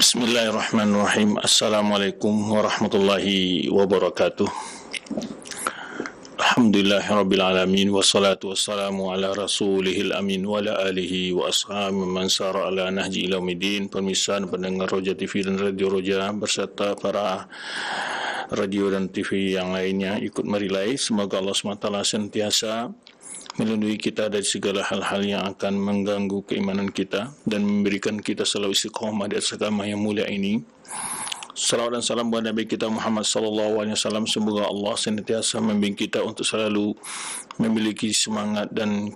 Bismillahirrahmanirrahim. Assalamualaikum warahmatullahi wabarakatuh. Alhamdulillahirrabbilalamin. Wassalatu wassalamu ala rasulihil amin wa ala alihi wa ashabi man sara ala nahji ila umidin. Pemirsa dan pendengar Roja TV dan Radio Roja berserta para radio dan TV yang lainnya ikut merilai. Semoga Allah SWT sentiasa melindungi kita dari segala hal-hal yang akan mengganggu keimanan kita dan memberikan kita selalu istiqomah di atas agama yang mulia ini. Salawat dan salam buat Nabi kita Muhammad sallallahu alaihi wasallam. Semoga Allah senantiasa membimbing kita untuk selalu memiliki semangat dan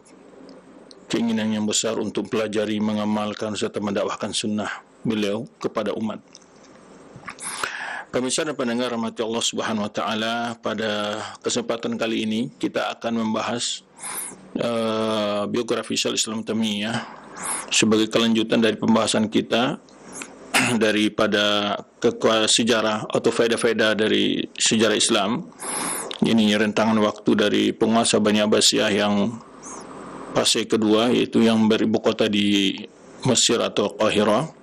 keinginan yang besar untuk pelajari, mengamalkan serta mendakwahkan sunnah beliau kepada umat. Pemirsa dan pendengar rahmati Allah Subhanahu wa taala, pada kesempatan kali ini kita akan membahas biografi Syaikhul Islam Taimiyah sebagai kelanjutan dari pembahasan kita daripada sejarah atau faedah-faedah dari sejarah Islam. Ini rentangan waktu dari penguasa Bani Abbasiyah yang fase kedua, yaitu yang beribu kota di Mesir atau Qahirah.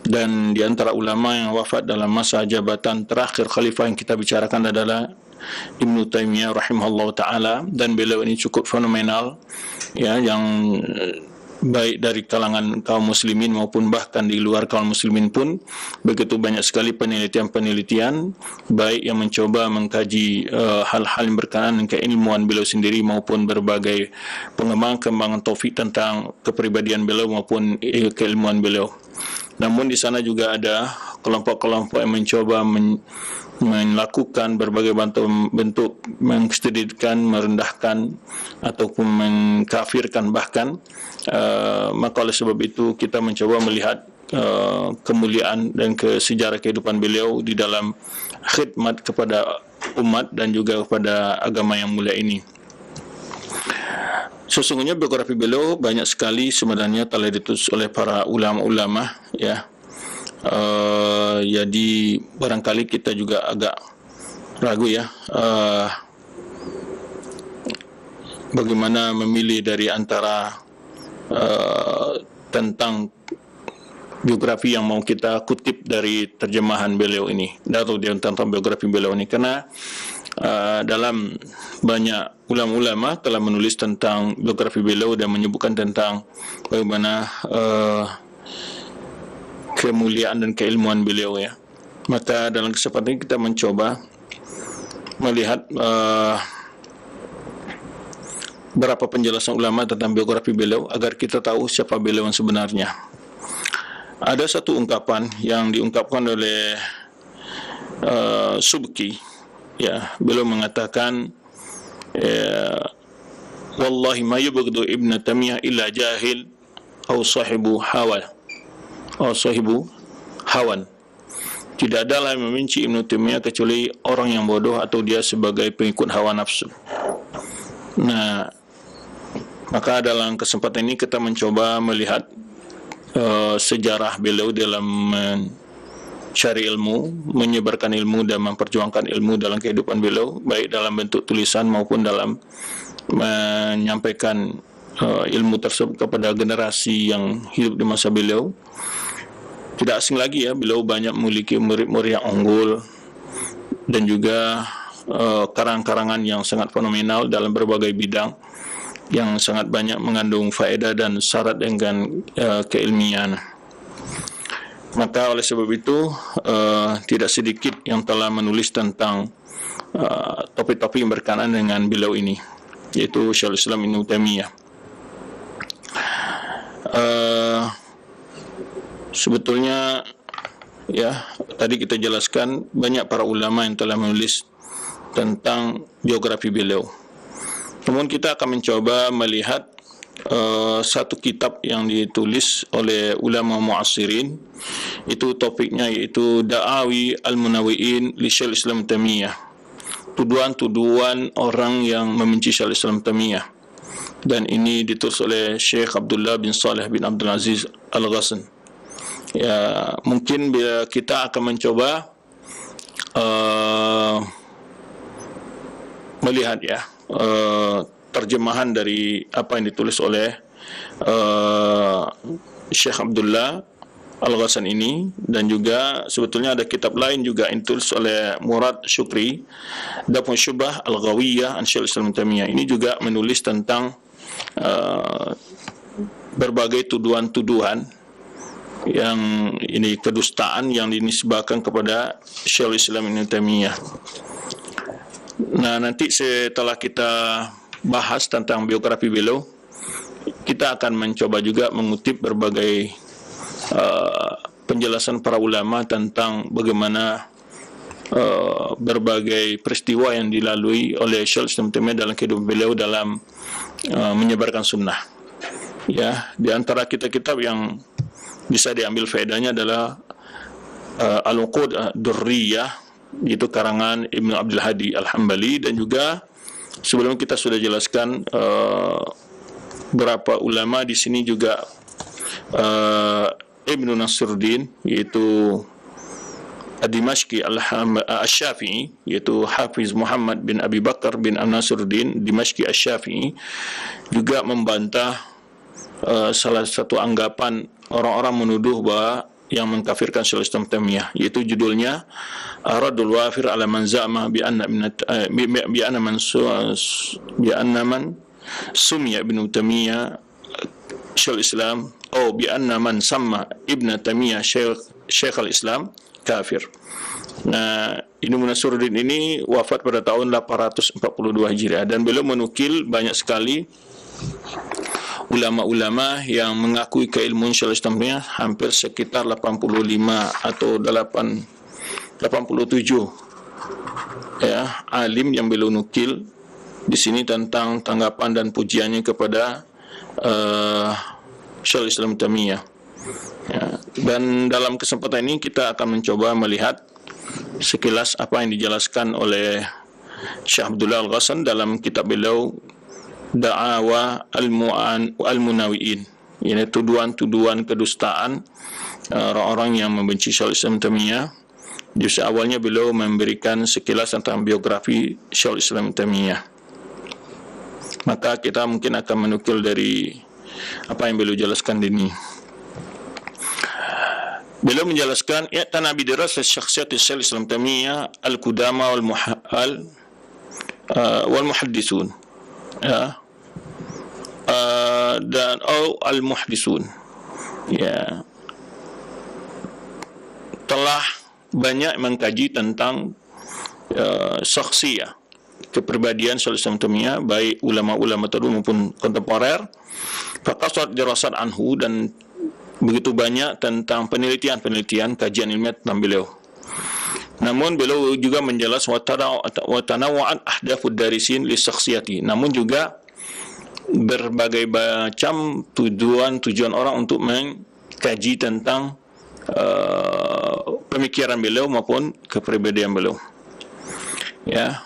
Dan di antara ulama yang wafat dalam masa jabatan terakhir khalifah yang kita bicarakan adalah Ibnu Taimiyah rahimahullah ta'ala. Dan beliau ini cukup fenomenal, ya, yang baik dari kalangan kaum muslimin maupun bahkan di luar kaum muslimin pun begitu banyak sekali penelitian-penelitian baik yang mencoba mengkaji hal-hal yang berkenaan dengan keilmuan beliau sendiri maupun berbagai pengembangan taufik tentang kepribadian beliau maupun keilmuan beliau. Namun di sana juga ada kelompok-kelompok yang mencoba melakukan berbagai bentuk mengstudidkan, merendahkan ataupun mengkafirkan bahkan. Maka oleh sebab itu kita mencoba melihat kemuliaan dan sejarah kehidupan beliau di dalam khidmat kepada umat dan juga kepada agama yang mulia ini. Sesungguhnya biografi beliau banyak sekali sebenarnya telah ditulis oleh para ulama-ulama, ya. Jadi barangkali kita juga agak ragu, ya, bagaimana memilih dari antara tentang biografi yang mau kita kutip dari terjemahan beliau ini atau tentang biografi beliau ini, karena dalam banyak ulama-ulama telah menulis tentang biografi beliau dan menyebutkan tentang bagaimana kemuliaan dan keilmuan beliau, ya. Maka dalam kesempatan ini kita mencoba melihat berapa penjelasan ulama tentang biografi beliau agar kita tahu siapa beliau yang sebenarnya. Ada satu ungkapan yang diungkapkan oleh Subki, ya, beliau mengatakan, wallahi ma yubghadu Ibn Taimiyah illa jahil atau sahibu hawan. Tidak adalah yang membenci Ibn Taimiyah kecuali orang yang bodoh atau dia sebagai pengikut hawa nafsu. Nah, maka dalam kesempatan ini kita mencoba melihat sejarah beliau dalam mencari ilmu, menyebarkan ilmu dan memperjuangkan ilmu dalam kehidupan beliau, baik dalam bentuk tulisan maupun dalam menyampaikan ilmu tersebut kepada generasi yang hidup di masa beliau. Tidak asing lagi, ya, beliau banyak memiliki murid-murid yang unggul dan juga karang-karangan yang sangat fenomenal dalam berbagai bidang yang sangat banyak mengandung faedah dan syarat dengan keilmian. Maka oleh sebab itu tidak sedikit yang telah menulis tentang topik-topik yang berkenaan dengan beliau ini, yaitu Syaikhul Islam Ibnu Taimiyah. Sebetulnya, ya, tadi kita jelaskan banyak para ulama yang telah menulis tentang biografi beliau. Namun kita akan mencoba melihat satu kitab yang ditulis oleh ulama mu'asirin. Itu topiknya yaitu Da'awi al-Munawi'in li Syaikhul Islam Taimiyah. Tuduhan-tuduhan orang yang membenci Syaikhul Islam Taimiyah. Dan ini ditulis oleh Syekh Abdullah bin Saleh bin Abdul Aziz Al-Ghassan. Ya, mungkin bila kita akan mencoba melihat, ya, terjemahan dari apa yang ditulis oleh Syekh Abdullah Al-Ghassan ini, dan juga sebetulnya ada kitab lain juga yang ditulis oleh Murad Syukri, Daf'u Syubhah Al-Ghawiyah an Syekhul Islam Taimiyah. Ini juga menulis tentang berbagai tuduhan-tuduhan yang ini kedustaan yang dinisbahkan kepada Syekhul Islam Ibnu Taimiyah. Nah, nanti setelah kita bahas tentang biografi beliau, kita akan mencoba juga mengutip berbagai penjelasan para ulama tentang bagaimana berbagai peristiwa yang dilalui oleh Syekhul Islam Taimiyah dalam kehidupan beliau dalam menyebarkan sunnah. Ya, di antara kitab-kitab yang bisa diambil faedahnya adalah Al-Uqud Durriyah, itu karangan Ibnu Abdul Hadi Al-Hambali, dan juga sebelum kita sudah jelaskan berapa ulama di sini juga Ibnu Nasruddin, yaitu Dimashqi Al-Syafi'i, yaitu Hafiz Muhammad bin Abi Bakar bin Nasruddin Dimashqi Al-Syafi'i, juga membantah salah satu anggapan orang-orang menuduh bahwa yang mengkafirkan Syekhul Islam Taimiyah, yaitu judulnya Radul Wafir ala man za'ama bi anna man sumya Ibnu Taimiyah Syekhul Islam, bi anna man samma Ibnu Taimiyah Syekhul Islam kafir. Nah, Ibnu Nasruddin ini wafat pada tahun 842 Hijriah, dan beliau menukil banyak sekali ulama-ulama yang mengakui keilmuan Syekhul Islam Taimiyah, hampir sekitar 85 atau 87 ya alim yang beliau nukil di sini tentang tanggapan dan pujiannya kepada Syekhul Islam Taimiyah. Ya, dan dalam kesempatan ini kita akan mencoba melihat sekilas apa yang dijelaskan oleh Syekh Abdullah Al-Ghassan dalam kitab beliau Da'awa Al-Munawi'in, yaitu tuduhan-tuduhan kedustaan orang-orang yang membenci Syekhul Islam Taimiyah. Justru awalnya beliau memberikan sekilas tentang biografi Syekhul Islam Taimiyah. Maka kita mungkin akan menukil dari apa yang beliau jelaskan ini. Beliau menjelaskan i'tana bi dirasat syakhsiyat Syekhul Islam Taimiyah al-qudama wal muhaddisun, ya, dan al-muhdisun, ya, telah banyak mengkaji tentang syakhsiyah, kepribadian Syekhul Islam Taimiyah, baik ulama-ulama terdahulu maupun kontemporer. Faqasat dirasat anhu, dan begitu banyak tentang penelitian kajian ilmiah tentang beliau. Namun beliau juga menjelaskan wa tanawwa'at ahdafud darisin li syakhsiyati, namun juga berbagai macam tujuan orang untuk mengkaji tentang pemikiran beliau maupun kepribadian beliau. Ya,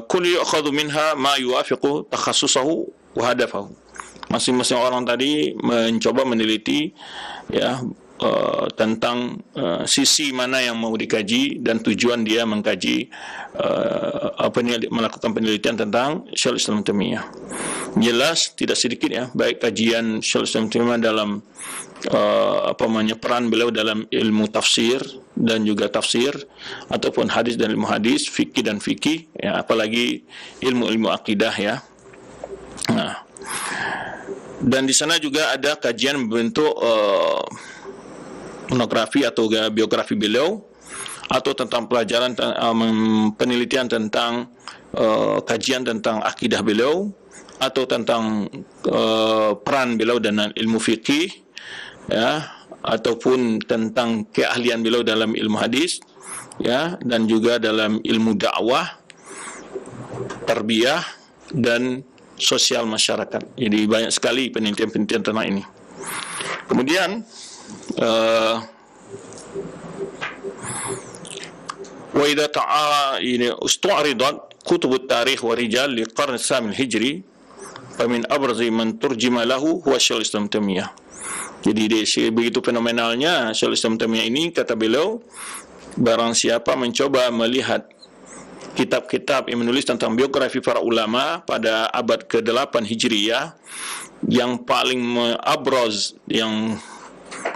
kullu yu'khadhu minha ma yuwafiqu takhassusahu wa hadafahu. Masing-masing orang tadi mencoba meneliti, ya, tentang sisi mana yang mau dikaji dan tujuan dia mengkaji melakukan penelitian tentang Syekhul Islam Taimiyah. Jelas tidak sedikit, ya, baik kajian Syekhul Islam Taimiyah dalam peran beliau dalam ilmu tafsir dan juga tafsir, ataupun hadis dan ilmu hadis, fikih dan fikih, ya, apalagi ilmu-ilmu akidah, ya. Nah, dan di sana juga ada kajian berbentuk monografi atau biografi beliau, atau tentang pelajaran penelitian tentang kajian tentang akidah beliau, atau tentang peran beliau dalam ilmu fikih, ya, ataupun tentang keahlian beliau dalam ilmu hadis, ya, dan juga dalam ilmu dakwah, tarbiyah, dan sosial masyarakat. Jadi banyak sekali penelitian-penelitian tentang ini. Kemudian wa idza ustu'ridat kutub at-tarikh wa rijal li qarn al-3 al-hijri fa min abrazi man turjima lahu huwa Syekhul Islam Taimiyah. Jadi begitu fenomenalnya Syekhul Islam Taimiyah ini, kata beliau, barang siapa mencoba melihat kitab-kitab yang menulis tentang biografi para ulama pada abad ke-8 Hijriyah, yang paling abroz, yang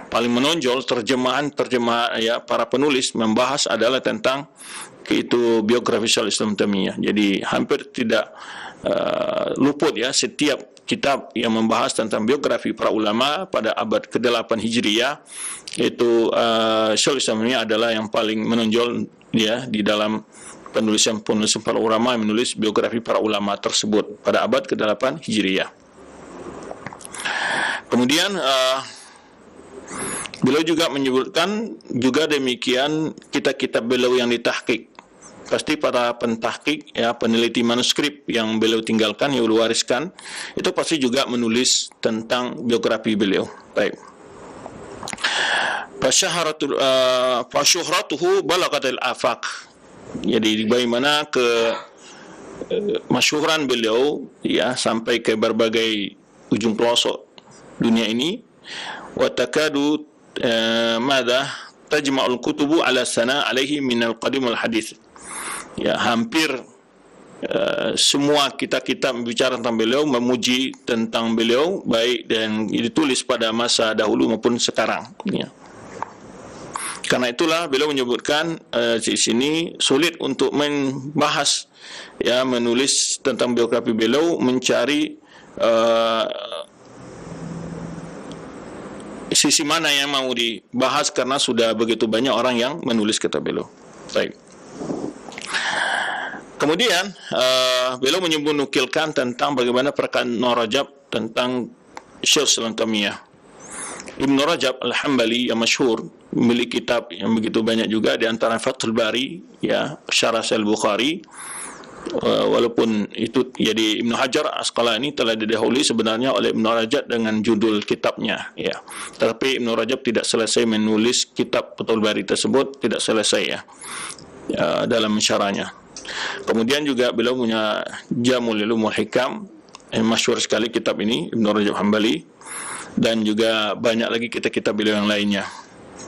paling menonjol terjemahan ya para penulis membahas adalah tentang itu biografi Syekhul Islam Taimiyah. Jadi hampir tidak luput ya setiap kitab yang membahas tentang biografi para ulama pada abad ke-8 Hijriyah, itu Syekhul Islam ini adalah yang paling menonjol ya di dalam penulisan para ulama yang menulis biografi para ulama tersebut pada abad ke-8 Hijriyah. Kemudian beliau juga menyebutkan juga demikian kitab-kitab beliau yang ditahqiq. Pasti para pentahqiq ya, peneliti manuskrip yang beliau tinggalkan, yang beliau wariskan, itu pasti juga menulis tentang biografi beliau. Baik. Fasyuhratuhu balagatil afaq. Jadi bagaimana masyhuran beliau ya sampai ke berbagai ujung pelosok dunia ini. Wa takadu tajma'ul kutubu ala sana alaihi min al-qadim wal hadis. Ya, hampir semua kitab-kitab bicara tentang beliau, memuji tentang beliau, baik dan ditulis pada masa dahulu maupun sekarang. Ya. Karena itulah beliau menyebutkan di sini sulit untuk membahas, ya, menulis tentang biografi beliau, mencari sisi mana yang mau dibahas karena sudah begitu banyak orang yang menulis kitab beliau. Baik. Kemudian beliau menukilkan tentang bagaimana perkataan Ibnu Rajab tentang Syekhul Islam Taimiyah. Ibnu Rajab Al-Hambali yang masyhur memiliki kitab yang begitu banyak juga, di antara Fathul Bari ya, Syarah Sahih Bukhari. Walaupun itu jadi Ibnu Hajar Asqalani telah didahului sebenarnya oleh Ibnu Rajab dengan judul kitabnya ya. Tetapi Ibnu Rajab tidak selesai menulis kitab Fathul Bari tersebut, tidak selesai ya dalam syarahnya. Kemudian juga beliau punya Jamul Ulumul Hikam, masyhur sekali kitab ini Ibnu Rajab Hambali, dan juga banyak lagi kitab-kitab beliau yang lainnya.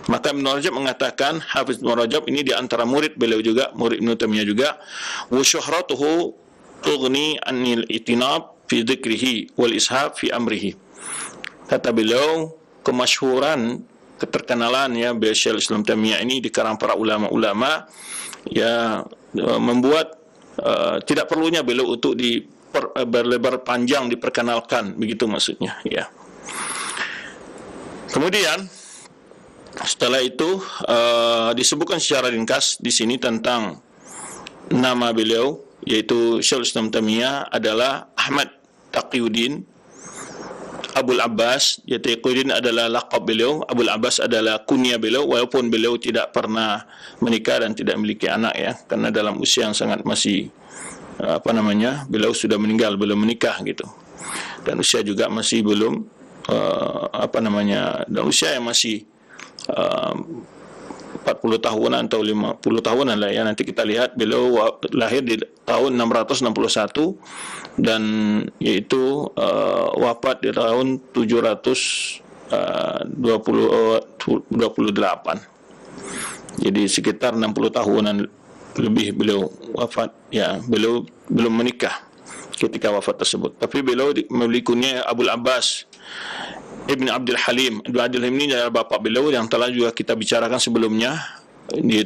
Maka Ibnu Rajab mengatakan, Hafiz Ibnu Rajab ini di antara murid beliau juga, murid Ibnu Taimiyah juga, wa syuhratuhu tughni anil itinab fi dzikrihi wal ishab fi amrihi. Kata beliau, kemasyhuran, keterkenalan ya Syekhul Islam Taimiyah ini di kalangan para ulama-ulama ya membuat tidak perlunya beliau untuk berlebar panjang diperkenalkan, begitu maksudnya ya. Kemudian setelah itu disebutkan secara ringkas di sini tentang nama beliau, yaitu Syekhul Islam Taimiyah adalah Ahmad Taqiyuddin Abul Abbas. Ya, Taqiyuddin adalah laqab beliau, Abul Abbas adalah kunyah beliau, walaupun beliau tidak pernah menikah dan tidak memiliki anak ya, karena dalam usia yang sangat masih beliau sudah meninggal, belum menikah gitu, dan usia juga masih belum dan usia yang masih 40 tahunan atau 50 tahunan lah ya. Nanti kita lihat beliau lahir di tahun 661 dan yaitu wafat di tahun 728. Jadi sekitar 60 tahunan lebih beliau wafat ya. Beliau belum menikah ketika wafat tersebut. Tapi beliau memilikinya Abul Abbas Ibn Abdul Halim. Ibn Abdul Halim ini adalah bapak beliau yang telah juga kita bicarakan sebelumnya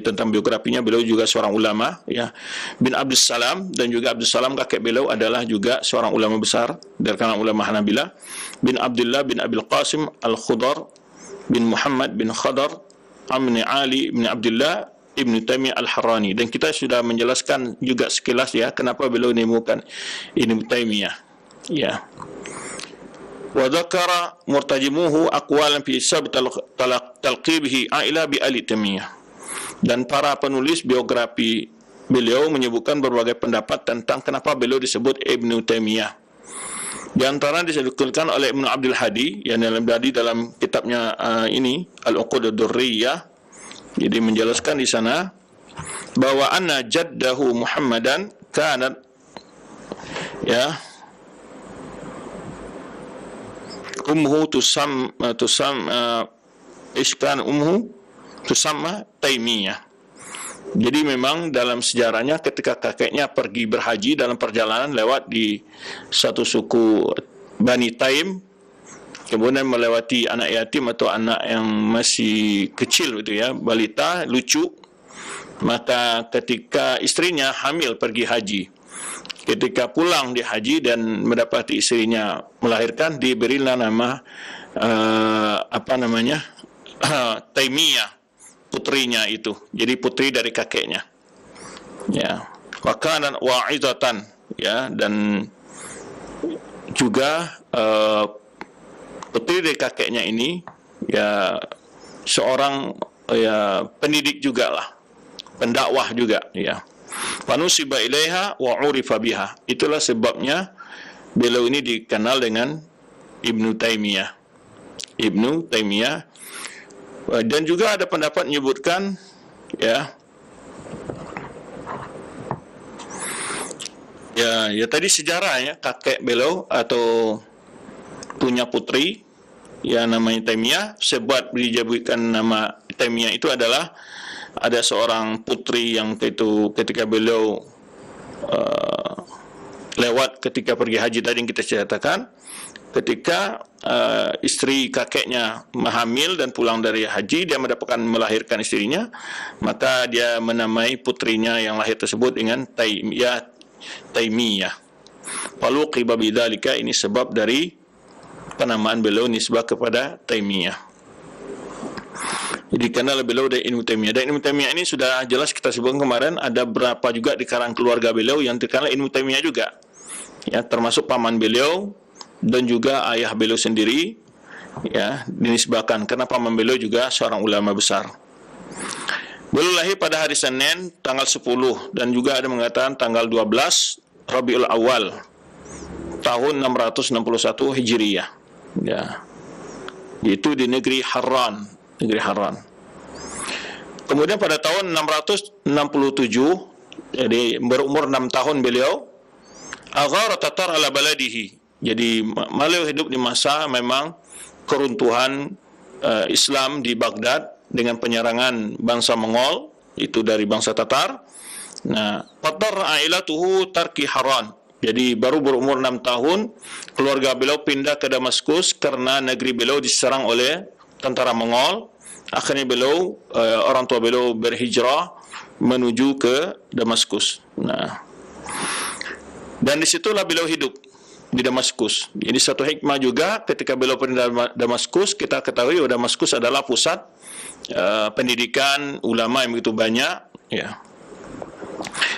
tentang biografinya. Beliau juga seorang ulama ya. Bin Abdul Salam, dan juga Abdul Salam kakek beliau adalah juga seorang ulama besar dari kalangan ulama Hanabilah. Bin Abdullah bin Abil Qasim Al-Khudar bin Muhammad bin Khadar Amni Ali bin Abdullah Ibn Taimiyah Al-Harrani. Dan kita sudah menjelaskan juga sekilas ya kenapa beliau dinamakan Ibn Taimiyah ya. Wa dzakara murtajimuhu aqwalan fi sabab talqibihi ila bi Ali Taimiyah. Dan para penulis biografi beliau menyebutkan berbagai pendapat tentang kenapa beliau disebut Ibnu Taimiyah. Di antara disebutkan oleh Ibnu Abdul Hadi yang dalam kitabnya ini Al-Uqud ad-Durriyah. Jadi menjelaskan di sana bahwa anna jaddahu Muhammadan kanat ya ummuhu tusamma Taimiyah. Jadi memang dalam sejarahnya ketika kakeknya pergi berhaji dalam perjalanan lewat di satu suku Bani Taim, kemudian melewati anak yatim atau anak yang masih kecil gitu ya, balita, lucu. Maka ketika istrinya hamil pergi haji, ketika pulang di haji dan mendapati istrinya melahirkan, diberilah nama Taimiyah, putrinya itu. Jadi putri dari kakeknya. Ya, wakanan wa'idatan, ya, dan juga putri dari kakeknya ini ya seorang ya pendidik juga lah, pendakwah juga, ya. Fanusiba ilaiha wa urifa biha. Itulah sebabnya beliau ini dikenal dengan Ibnu Taimiyah. Ibnu Taimiyah. Dan juga ada pendapat menyebutkan ya tadi sejarah ya, kakek beliau atau punya putri ya namanya Taimiyah. Sebab dijadikan nama Taimiyah itu adalah ada seorang putri yang itu ketika beliau lewat ketika pergi haji tadi yang kita ceritakan, ketika istri kakeknya hamil dan pulang dari haji, dia mendapatkan melahirkan istrinya, maka dia menamai putrinya yang lahir tersebut dengan Taimiyah. Faluqiba bidzalika, ini sebab dari penamaan beliau nisbah kepada Taimiyah. Jadi kenal beliau dari Ibnu Taimiyah. Dan Ibnu Taimiyah ini sudah jelas kita sebutkan kemarin, ada berapa juga di kalangan keluarga beliau yang terkenal Ibnu Taimiyah juga. Ya, termasuk paman beliau dan juga ayah beliau sendiri ya dinisbahkan karena paman beliau juga seorang ulama besar. Beliau lahir pada hari Senin tanggal 10 dan juga ada mengatakan tanggal 12 Rabiul Awal tahun 661 Hijriyah. Ya. Itu di negeri Harran. Kemudian pada tahun 667, jadi berumur 6 tahun beliau, aghara Tatar ala baladihi. Jadi beliau hidup di masa memang keruntuhan Islam di Baghdad dengan penyerangan bangsa Mongol, itu dari bangsa Tatar. Nah, Tatar ailatuhu tarki Harran. Jadi baru berumur 6 tahun, keluarga beliau pindah ke Damaskus karena negeri beliau diserang oleh tentara Mongol. Akhirnya beliau, orang tua beliau berhijrah menuju ke Damaskus. Nah, dan disitulah beliau hidup di Damaskus. Jadi satu hikmah juga ketika beliau pindah Damaskus, kita ketahui bahwa Damaskus adalah pusat pendidikan ulama yang begitu banyak. Ya.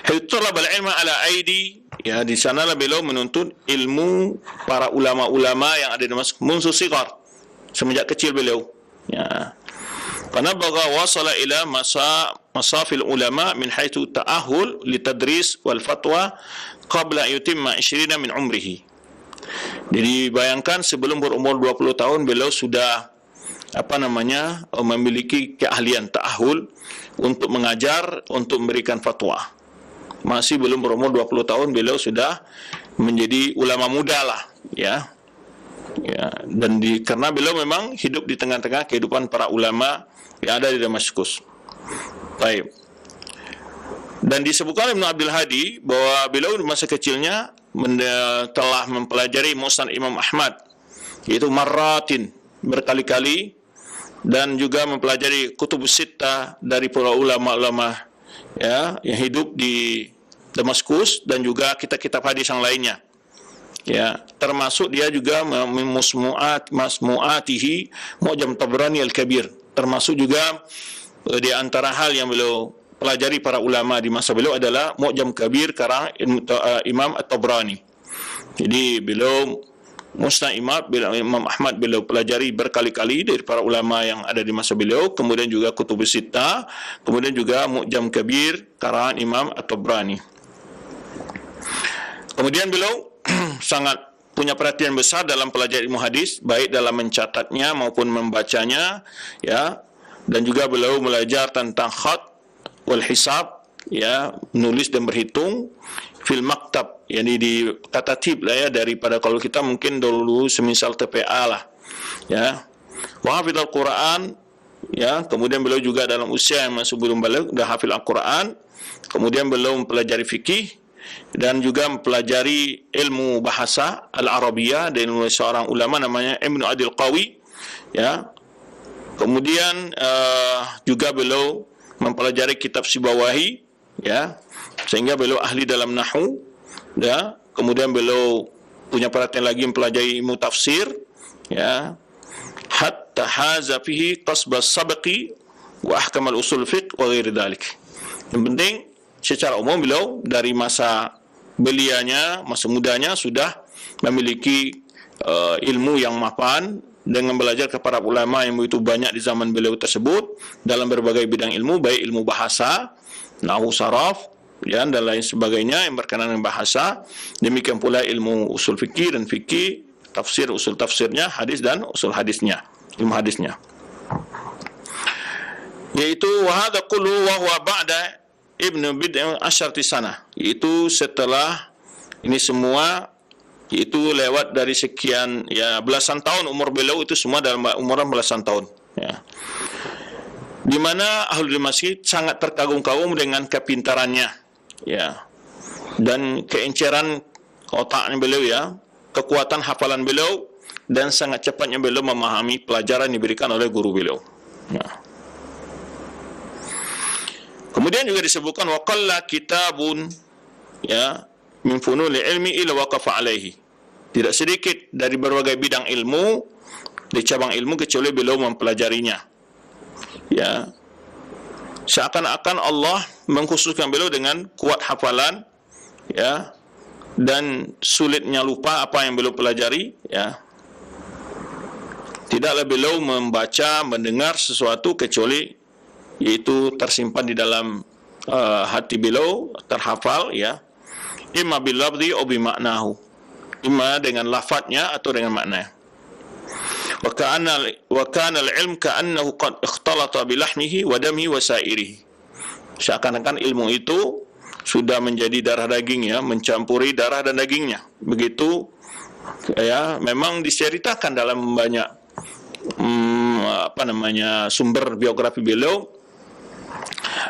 Hitullah bal ilma ala aidi. Ya, di sanalah beliau menuntut ilmu para ulama-ulama yang ada di Damaskus. Munsu sigar, semenjak kecil beliau. Ya. Fanabagha wasala ila masafil ulama min haitsu ta'ahul litadris wal fatwa qabla yutimma 20 min umrihi. Jadi bayangkan sebelum berumur 20 tahun beliau sudah memiliki keahlian ta'ahul untuk mengajar, untuk memberikan fatwa. Masih belum berumur 20 tahun beliau sudah menjadi ulama muda lah, ya. Ya, dan karena beliau memang hidup di tengah-tengah kehidupan para ulama yang ada di Damaskus. Baik. Dan disebutkan Ibnu Abdul Hadi bahwa beliau di masa kecilnya telah mempelajari Musnad Imam Ahmad, yaitu marratin, berkali-kali, dan juga mempelajari Kutubus Sittah dari para ulama-ulama ya yang hidup di Damaskus, dan juga kitab-kitab hadis yang lainnya. Ya, termasuk dia juga masmu'atihi Mu'jam Tabrani Al-Kabir, termasuk juga di antara hal yang beliau pelajari para ulama di masa beliau adalah Mu'jam Kabir karang Imam At-Tabrani. Jadi beliau Musnad Imam Ahmad beliau pelajari berkali-kali dari para ulama yang ada di masa beliau, kemudian juga Kutubus Sittah, kemudian juga Mu'jam Kabir karangan Imam At-Tabrani. Kemudian beliau sangat punya perhatian besar dalam pelajari ilmu hadis, baik dalam mencatatnya maupun membacanya, ya. Dan juga beliau belajar tentang khat wal hisab, ya, menulis dan berhitung, fil maktab, yakni di katatib lah ya, daripada kalau kita mungkin dulu semisal TPA lah, ya. Wa hafizal Quran, ya. Kemudian beliau juga dalam usia yang masih belum balik sudah hafil Al-Quran. Kemudian beliau mempelajari fikih, dan juga mempelajari ilmu bahasa Al-Arabiyah dari seorang ulama namanya Ibnu Adil Qawi, ya. Kemudian juga beliau mempelajari kitab Sibawahi, ya, sehingga beliau ahli dalam nahwu, ya. Kemudian beliau punya perhatian lagi mempelajari ilmu tafsir, ya, hatta haza fihi qasbas sabqi wa ahkam al-usul fiqh wa ghairi dhalik. Yang penting secara umum beliau dari masa belianya, masa mudanya sudah memiliki ilmu yang mapan dengan belajar kepada ulama yang begitu banyak di zaman beliau tersebut dalam berbagai bidang ilmu, baik ilmu bahasa, nahwu, saraf, ya, dan lain sebagainya yang berkenaan dengan bahasa. Demikian pula ilmu usul fikih dan fikih, tafsir, usul tafsirnya, hadis dan usul hadisnya, ilmu hadisnya. Yaitu wahada kullu wa huwa ba'da Ibnu Bid'ah Asyarti Sana, yaitu setelah ini semua, yaitu lewat dari sekian, ya, belasan tahun umur beliau, itu semua dalam umuran belasan tahun, ya. Di mana Ahlul Masjid sangat terkagum-kagum dengan kepintarannya, ya, dan keenceran otaknya beliau, ya, kekuatan hafalan beliau, dan sangat cepatnya beliau memahami pelajaran yang diberikan oleh guru beliau, ya. Kemudian juga disebutkan waqalla kitabun, ya, min funul ilmi ila waqafa alaihi. Tidak sedikit dari berbagai bidang ilmu, di cabang ilmu, kecuali beliau mempelajarinya, ya. Seakan-akan Allah mengkhususkan beliau dengan kuat hafalan, ya, dan sulitnya lupa apa yang beliau pelajari, ya. Tidaklah beliau membaca, mendengar sesuatu kecuali yaitu tersimpan di dalam hati beliau, terhafal, ya, imma bil lafzi aw bi ma'nahu, imma dengan lafadznya atau dengan maknanya. Wa kana al-ilm ka'annahu qad ikhtalata bi lahmihi wa damihi wa sa'irihi. Seakan-akan ilmu itu sudah menjadi darah daging, ya, mencampuri darah dan dagingnya. Begitu, ya, memang diceritakan dalam banyak sumber biografi beliau.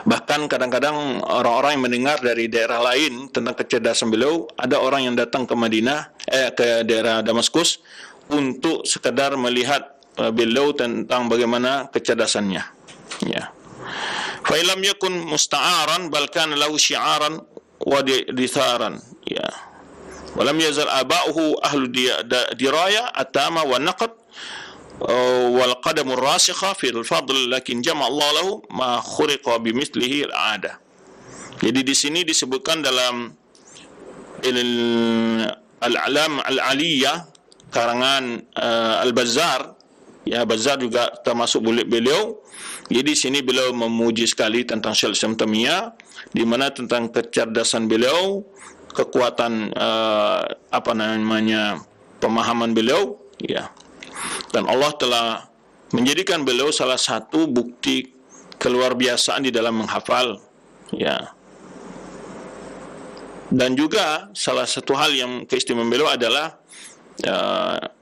Bahkan kadang-kadang orang-orang yang mendengar dari daerah lain tentang kecerdasan beliau, ada orang yang datang ke Madinah, ke daerah Damaskus untuk sekedar melihat beliau tentang bagaimana kecerdasannya, ya. Fa lam yakun musta'aran bal kana lahu syi'aran wa ditharan, ya. Wa lam yazal aba'uhu ahlu diraya atama wa naqd wal qadamur rasikha fil fadl, lakin jama' Allah lahu ma khuriqa bimithlihi al-'ada. Jadi di sini disebutkan dalam al-A'lam al-Aliyah karangan Al-Bazzar, ya, Bazzar juga termasuk bulik beliau. Jadi di sini beliau memuji sekali tentang Syekh Islam Taimiyah, di mana tentang kecerdasan beliau, kekuatan pemahaman beliau, ya. Dan Allah telah menjadikan beliau salah satu bukti keluar biasaan di dalam menghafal, ya. Dan juga salah satu hal yang keistimewaan beliau adalah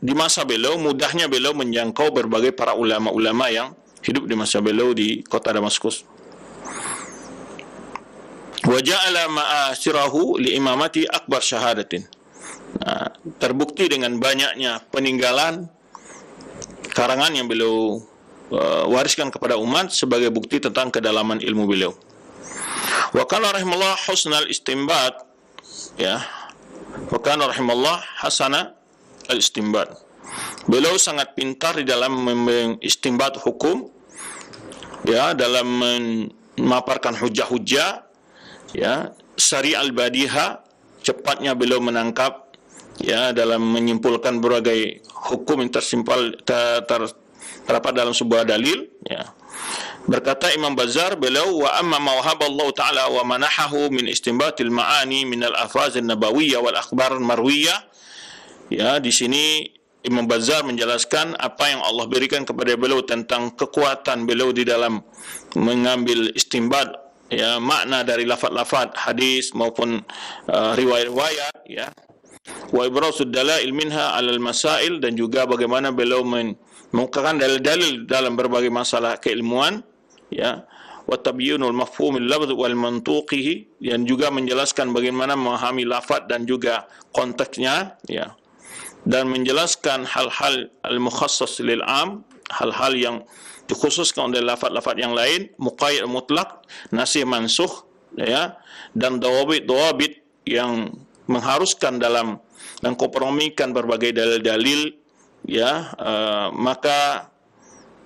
di masa beliau, mudahnya beliau menjangkau berbagai para ulama-ulama yang hidup di masa beliau di kota Damaskus. Wa ja'ala ma'asirahu li imamati akbar syahadatin. Terbukti dengan banyaknya peninggalan karangan yang beliau wariskan kepada umat sebagai bukti tentang kedalaman ilmu beliau. Wa kana rahimallahu husnal istinbat, ya. Wa kana rahimallahu hasana al-istinbat. Beliau sangat pintar di dalam mengistinbat hukum, ya, dalam memaparkan hujah-hujah, ya, sari al-badiha, cepatnya beliau menangkap, ya, dalam menyimpulkan berbagai hukum yang terdapat dalam sebuah dalil, ya. Berkata Imam Bazzar, beliau, wa amma mawhaballahu ta'ala wa manahahu min istinbatil ma'ani min al-afaz an-nabawiyyah wal akhbar al-marwiyah, ya. Di sini Imam Bazzar menjelaskan apa yang Allah berikan kepada beliau tentang kekuatan beliau di dalam mengambil istinbat, ya, makna dari lafaz-lafaz hadis maupun riwayat-riwayat, ya. Wa ibrasud dalail minha 'alal masail, dan juga bagaimana beliau mengemukakan dalil-dalil dalam berbagai masalah keilmuan, ya. wa tabyinul mafhumil lafz wal mantuqihi, yang juga menjelaskan bagaimana memahami lafaz dan juga konteksnya, ya, dan menjelaskan hal-hal al-mukhassas lil am, hal-hal yang dikhususkan oleh lafaz-lafaz yang lain, muqayyad mutlak, nasih mansukh, ya, dan dawabit yang mengharuskan dalam mengkompromikan berbagai dalil-dalil, ya, maka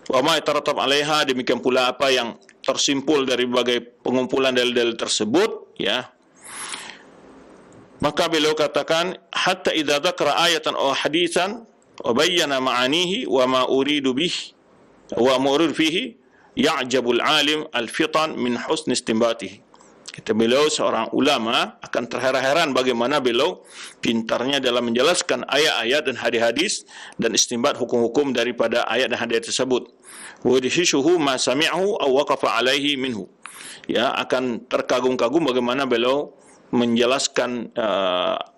wa ma yataratab 'alaiha, demikian pula apa yang tersimpul dari berbagai pengumpulan dalil-dalil tersebut, ya. Maka beliau katakan hatta idza dzakara ayatan aw haditsan wa bayyana ma'anihi wa ma uridu bihi wa murid fihi ya'jabul alim al-fitan min husni istinbatihi. Kata beliau, seorang ulama akan terheran-heran bagaimana beliau pintarnya dalam menjelaskan ayat-ayat dan hadis-hadis dan istinbat hukum-hukum daripada ayat dan hadis tersebut. Wa yadhishuhu ma sami'ahu aw waqafa alaihi minhu. Ya, akan terkagum-kagum bagaimana beliau menjelaskan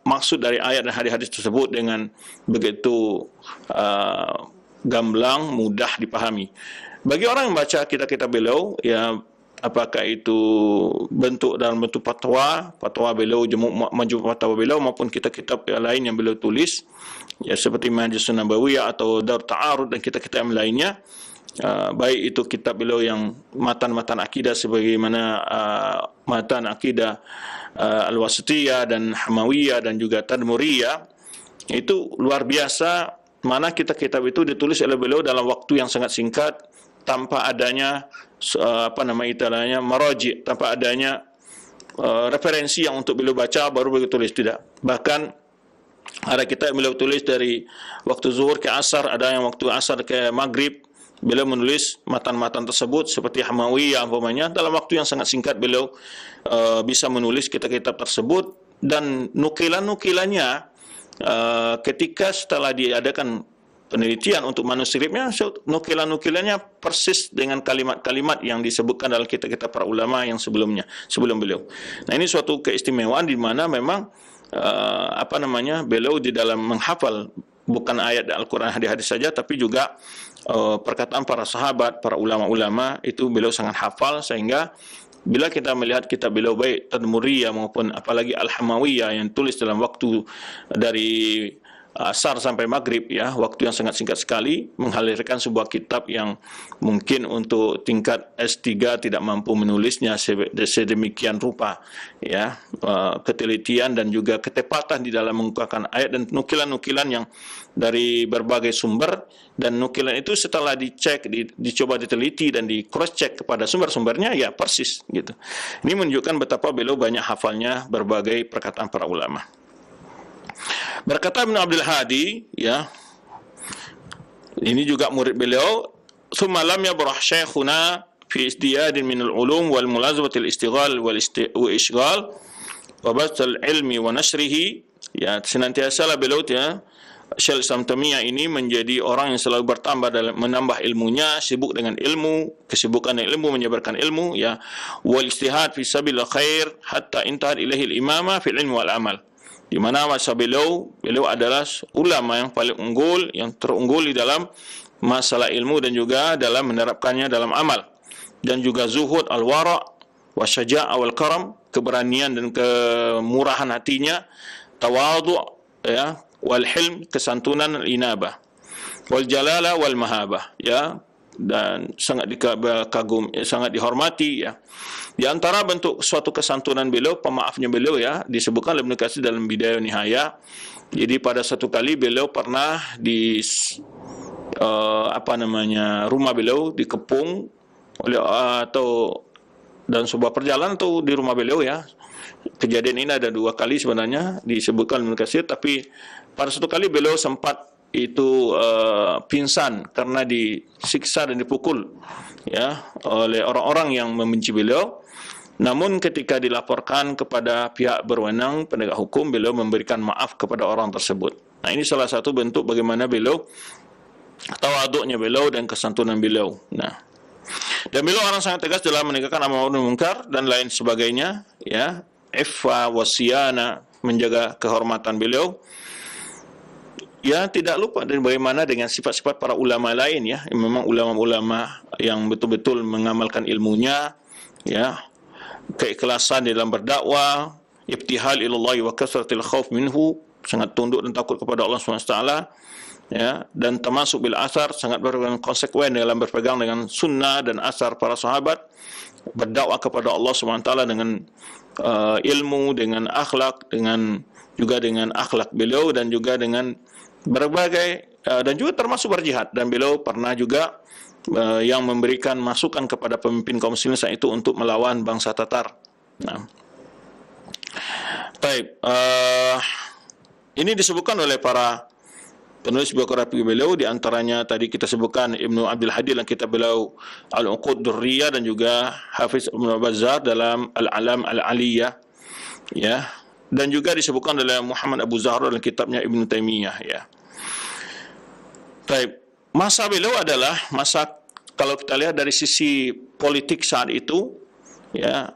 maksud dari ayat dan hadis-hadis tersebut dengan begitu gamblang, mudah dipahami. Bagi orang yang baca kitab-kitab beliau, ya, apakah itu bentuk dalam bentuk fatwa beliau, majmu' fatwa beliau, maupun kitab-kitab lain yang beliau tulis, ya, seperti Majlis Nabawiyah atau Dar Ta'arud dan kitab-kitab yang lainnya, baik itu kitab beliau yang matan-matan akidah sebagaimana matan akidah Al-Wasitiyah dan Hamawiyah dan juga Tadmuriyah, itu luar biasa, mana kitab-kitab itu ditulis oleh beliau dalam waktu yang sangat singkat, tanpa adanya maraji', tanpa adanya referensi yang untuk beliau baca baru beliau tulis, tidak. Bahkan ada kitab beliau tulis dari waktu zuhur ke asar, ada yang waktu asar ke maghrib, beliau menulis matan-matan tersebut seperti Hamawiyah umpamanya, dalam waktu yang sangat singkat beliau bisa menulis kitab-kitab tersebut, dan nukilan-nukilannya ketika setelah diadakan penelitian untuk manuskripnya, nukilan-nukilannya persis dengan kalimat-kalimat yang disebutkan dalam kitab-kitab para ulama yang sebelum beliau. Nah, ini suatu keistimewaan di mana memang beliau di dalam menghafal bukan ayat Al-Quran, hadis-hadis saja, tapi juga perkataan para sahabat, para ulama-ulama, itu beliau sangat hafal, sehingga bila kita melihat kitab beliau baik Tadmuriyah maupun apalagi Al-Hamawiyah yang tulis dalam waktu dari asar sampai maghrib, ya, waktu yang sangat singkat sekali, menghadirkan sebuah kitab yang mungkin untuk tingkat S3 tidak mampu menulisnya sedemikian rupa, ya, ketelitian dan juga ketepatan di dalam mengungkapkan ayat dan nukilan-nukilan yang dari berbagai sumber, dan nukilan itu setelah dicek, dicoba diteliti dan di cross check kepada sumber-sumbernya, ya, persis gitu. Ini menunjukkan betapa beliau banyak hafalnya berbagai perkataan para ulama. Berkata Ibn Abdul Hadi, ya, ini juga murid beliau, "Tsumma lam yabrah syekhuna fi isdiyadin min al-ulum wal mulazamatil istighal wal ishghal wa basal ilmi wa nashrihi." Ya, senantiasalah beliau, ya, Syekh Islam Taimiyah ini menjadi orang yang selalu bertambah dalam menambah ilmunya, sibuk dengan ilmu, kesibukan dengan ilmu, menyebarkan ilmu, ya, wal istihad fi sabilil khair hatta intahat ilaihi al-imama fil ilmi wal amal. Di mana masa beliau adalah ulama yang paling unggul, yang terunggul di dalam masalah ilmu dan juga dalam menerapkannya dalam amal. Dan juga zuhud, al-wara' wa syaja' wal karam, keberanian dan kemurahan hatinya, tawadhu', ya, wal hilm, kesantunan, al-inabah, wal jalala wal mahabah, ya, dan sangat dikagum, sangat dihormati, ya. Di antara bentuk suatu kesantunan beliau, pemaafnya beliau, ya, disebutkan oleh Ibnu Katsir dalam Bidayah Nihayah. Jadi pada satu kali beliau pernah di rumah beliau dikepung oleh dan sebuah perjalanan atau di rumah beliau, ya. Kejadian ini ada 2 kali sebenarnya disebutkan Ibnu Katsir, tapi pada satu kali beliau sempat itu pingsan karena disiksa dan dipukul, ya, oleh orang-orang yang membenci beliau. Namun ketika dilaporkan kepada pihak berwenang penegak hukum, beliau memberikan maaf kepada orang tersebut. Nah, ini salah satu bentuk bagaimana beliau, tawaduknya beliau dan kesantunan beliau. Nah, dan beliau orang sangat tegas dalam menegakkan amar ma'ruf munkar dan lain sebagainya, ya, iffa wasiyana, menjaga kehormatan beliau. Ya, tidak lupa dan bagaimana dengan sifat-sifat para ulama lain, ya, memang ulama-ulama yang betul-betul mengamalkan ilmunya, ya, keikhlasan dalam berdakwah, ibtihal ilallahi wa kasratil khauf minhu, sangat tunduk dan takut kepada Allah SWT, ya, dan termasuk bil asar, sangat konsekuen dalam berpegang dengan sunnah dan asar para sahabat, berdakwah kepada Allah SWT dengan ilmu, dengan akhlak, juga dengan akhlak beliau, dan juga dengan berbagai dan juga termasuk berjihad, dan beliau pernah juga yang memberikan masukan kepada pemimpin kaum muslimin saat itu untuk melawan bangsa Tatar. Nah, baik, ini disebutkan oleh para penulis biografi beliau, di antaranya tadi kita sebutkan Ibnu Abdul Hadi dalam kitab beliau Al-Uqud Durriyah, dan juga Hafiz Ibnu Bazzar dalam Al-Alam Al-Aliyah, ya, dan juga disebutkan oleh Muhammad Abu Zahra dalam kitabnya Ibnu Taimiyah, ya. Baik, masa beliau adalah masa, kalau kita lihat dari sisi politik saat itu, ya,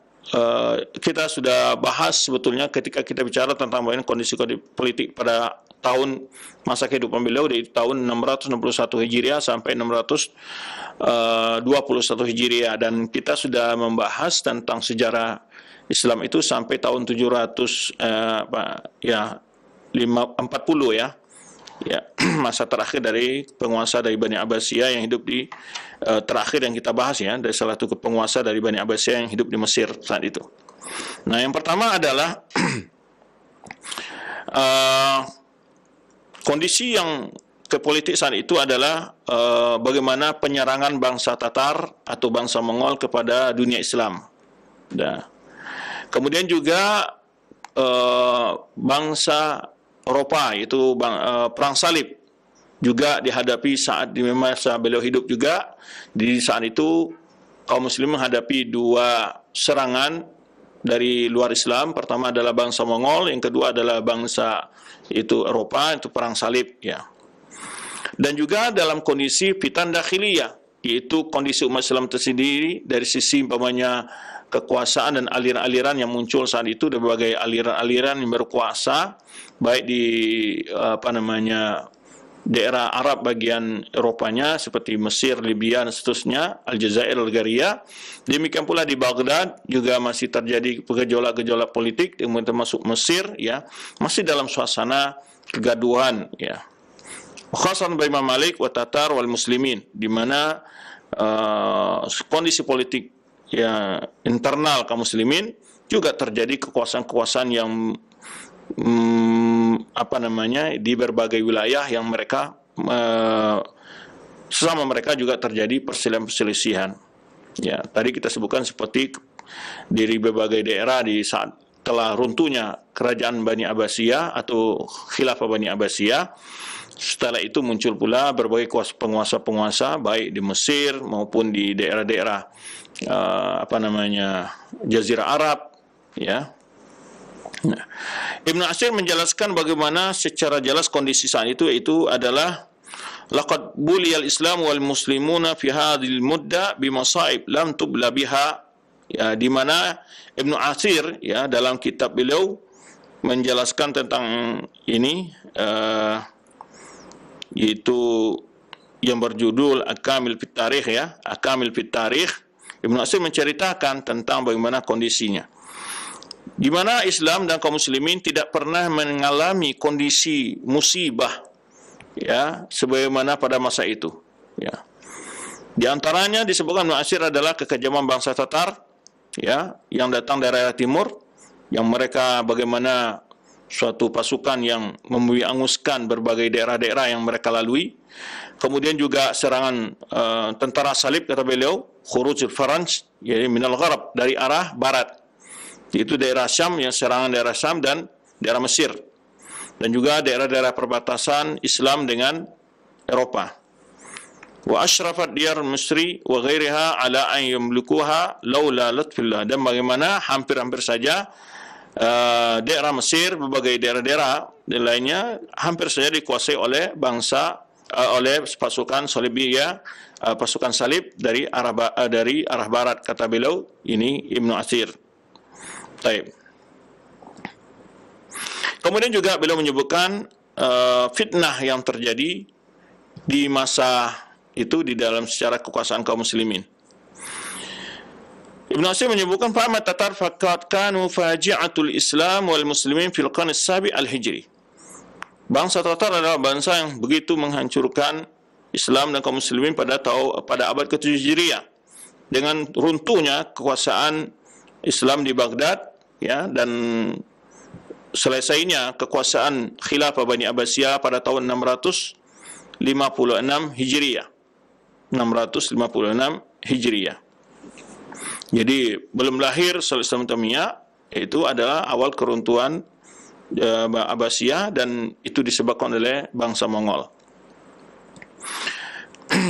kita sudah bahas sebetulnya ketika kita bicara tentang bagaimana kondisi politik pada tahun masa kehidupan beliau, dari tahun 661 Hijriah sampai 621 Hijriah, dan kita sudah membahas tentang sejarah Islam itu sampai tahun 700 ya 40, ya. Ya, masa terakhir dari penguasa dari Bani Abbasiyah yang hidup di terakhir yang kita bahas, ya, dari salah satu penguasa dari Bani Abbasiyah yang hidup di Mesir saat itu. Nah, yang pertama adalah kondisi yang kepolitik saat itu adalah bagaimana penyerangan bangsa Tatar atau bangsa Mongol kepada dunia Islam. Nah, kemudian juga bangsa Eropa, yaitu perang salib, juga dihadapi saat di masa beliau hidup juga. Di saat itu kaum muslimin menghadapi dua serangan dari luar Islam. Pertama adalah bangsa Mongol, yang kedua adalah bangsa itu Eropa, itu perang salib, ya. Dan juga dalam kondisi fitan dakhiliyah, yaitu kondisi umat Islam tersendiri dari sisi umpamanya kekuasaan dan aliran-aliran yang muncul saat itu, dari berbagai aliran-aliran yang berkuasa, baik di daerah Arab bagian Eropanya seperti Mesir, Libya, dan seterusnya, Aljazair, Algeria. Demikian pula di Baghdad juga masih terjadi gejolak-gejolak politik, termasuk Mesir, ya, masih dalam suasana kegaduhan, ya. Khasan Imam Malik wa Tatar wal Muslimin, di mana kondisi politik, ya, internal kaum muslimin juga terjadi kekuasaan-kekuasaan yang di berbagai wilayah yang mereka sesama mereka juga terjadi perselisihan. Ya, tadi kita sebutkan seperti dari berbagai daerah di saat telah runtuhnya kerajaan Bani Abbasiyah atau khilafah Bani Abbasiyah. Setelah itu muncul pula berbagai penguasa-penguasa baik di Mesir maupun di daerah-daerah Jazirah Arab, ya. Nah, Ibnu Ashir menjelaskan bagaimana secara jelas kondisi saat itu, yaitu adalah laqad buliyal Islam wal muslimuna fi hadhil mudda bi masaib lam tubla biha, ya, di mana Ibnu Ashir, ya, dalam kitab beliau menjelaskan tentang ini, yaitu yang berjudul Akamil fit Tarikh, ya, Akamil fit Tarikh. Ibnu Ashir menceritakan tentang bagaimana kondisinya, di mana Islam dan kaum muslimin tidak pernah mengalami kondisi musibah, ya, sebagaimana pada masa itu, ya. Di antaranya disebutkan Ibnu Ashir adalah kekejaman bangsa Tatar, ya, yang datang dari daerah timur, yang mereka bagaimana suatu pasukan yang menganguskan berbagai daerah-daerah yang mereka lalui. Kemudian juga serangan tentara salib, kata beliau, khurujul Faranj, yaitu minal gharab, dari arah barat, yaitu daerah Syam, yang serangan daerah Syam dan daerah Mesir, dan juga daerah-daerah perbatasan Islam dengan Eropa. Wa asyrafat diyar Misri wa ghairiha ala an yamlikuha laula latfillah, dan bagaimana hampir-hampir saja daerah Mesir, berbagai daerah-daerah lainnya hampir saja dikuasai oleh oleh pasukan Salibiyah, pasukan salib dari arah barat, kata beliau ini Ibnu Ashir. Baik. Kemudian juga beliau menyebutkan fitnah yang terjadi di masa itu di dalam secara kekuasaan kaum muslimin. Ibnu Asir menyebutkan fa'ama Tatar faqad kanu faji'atul Islam wal muslimin fil qarn as-sabi al-hijri. Bangsa Tatar adalah bangsa yang begitu menghancurkan Islam dan kaum muslimin pada abad ke-7 Hijriah dengan runtuhnya kekuasaan Islam di Baghdad, ya, dan selesainya kekuasaan Khilafah Bani Abbasiyah pada tahun 656 Hijriah. 656 Hijriah. Jadi belum lahir Islam Taimiyah, itu adalah awal keruntuhan Abbasiyah, dan itu disebabkan oleh bangsa Mongol.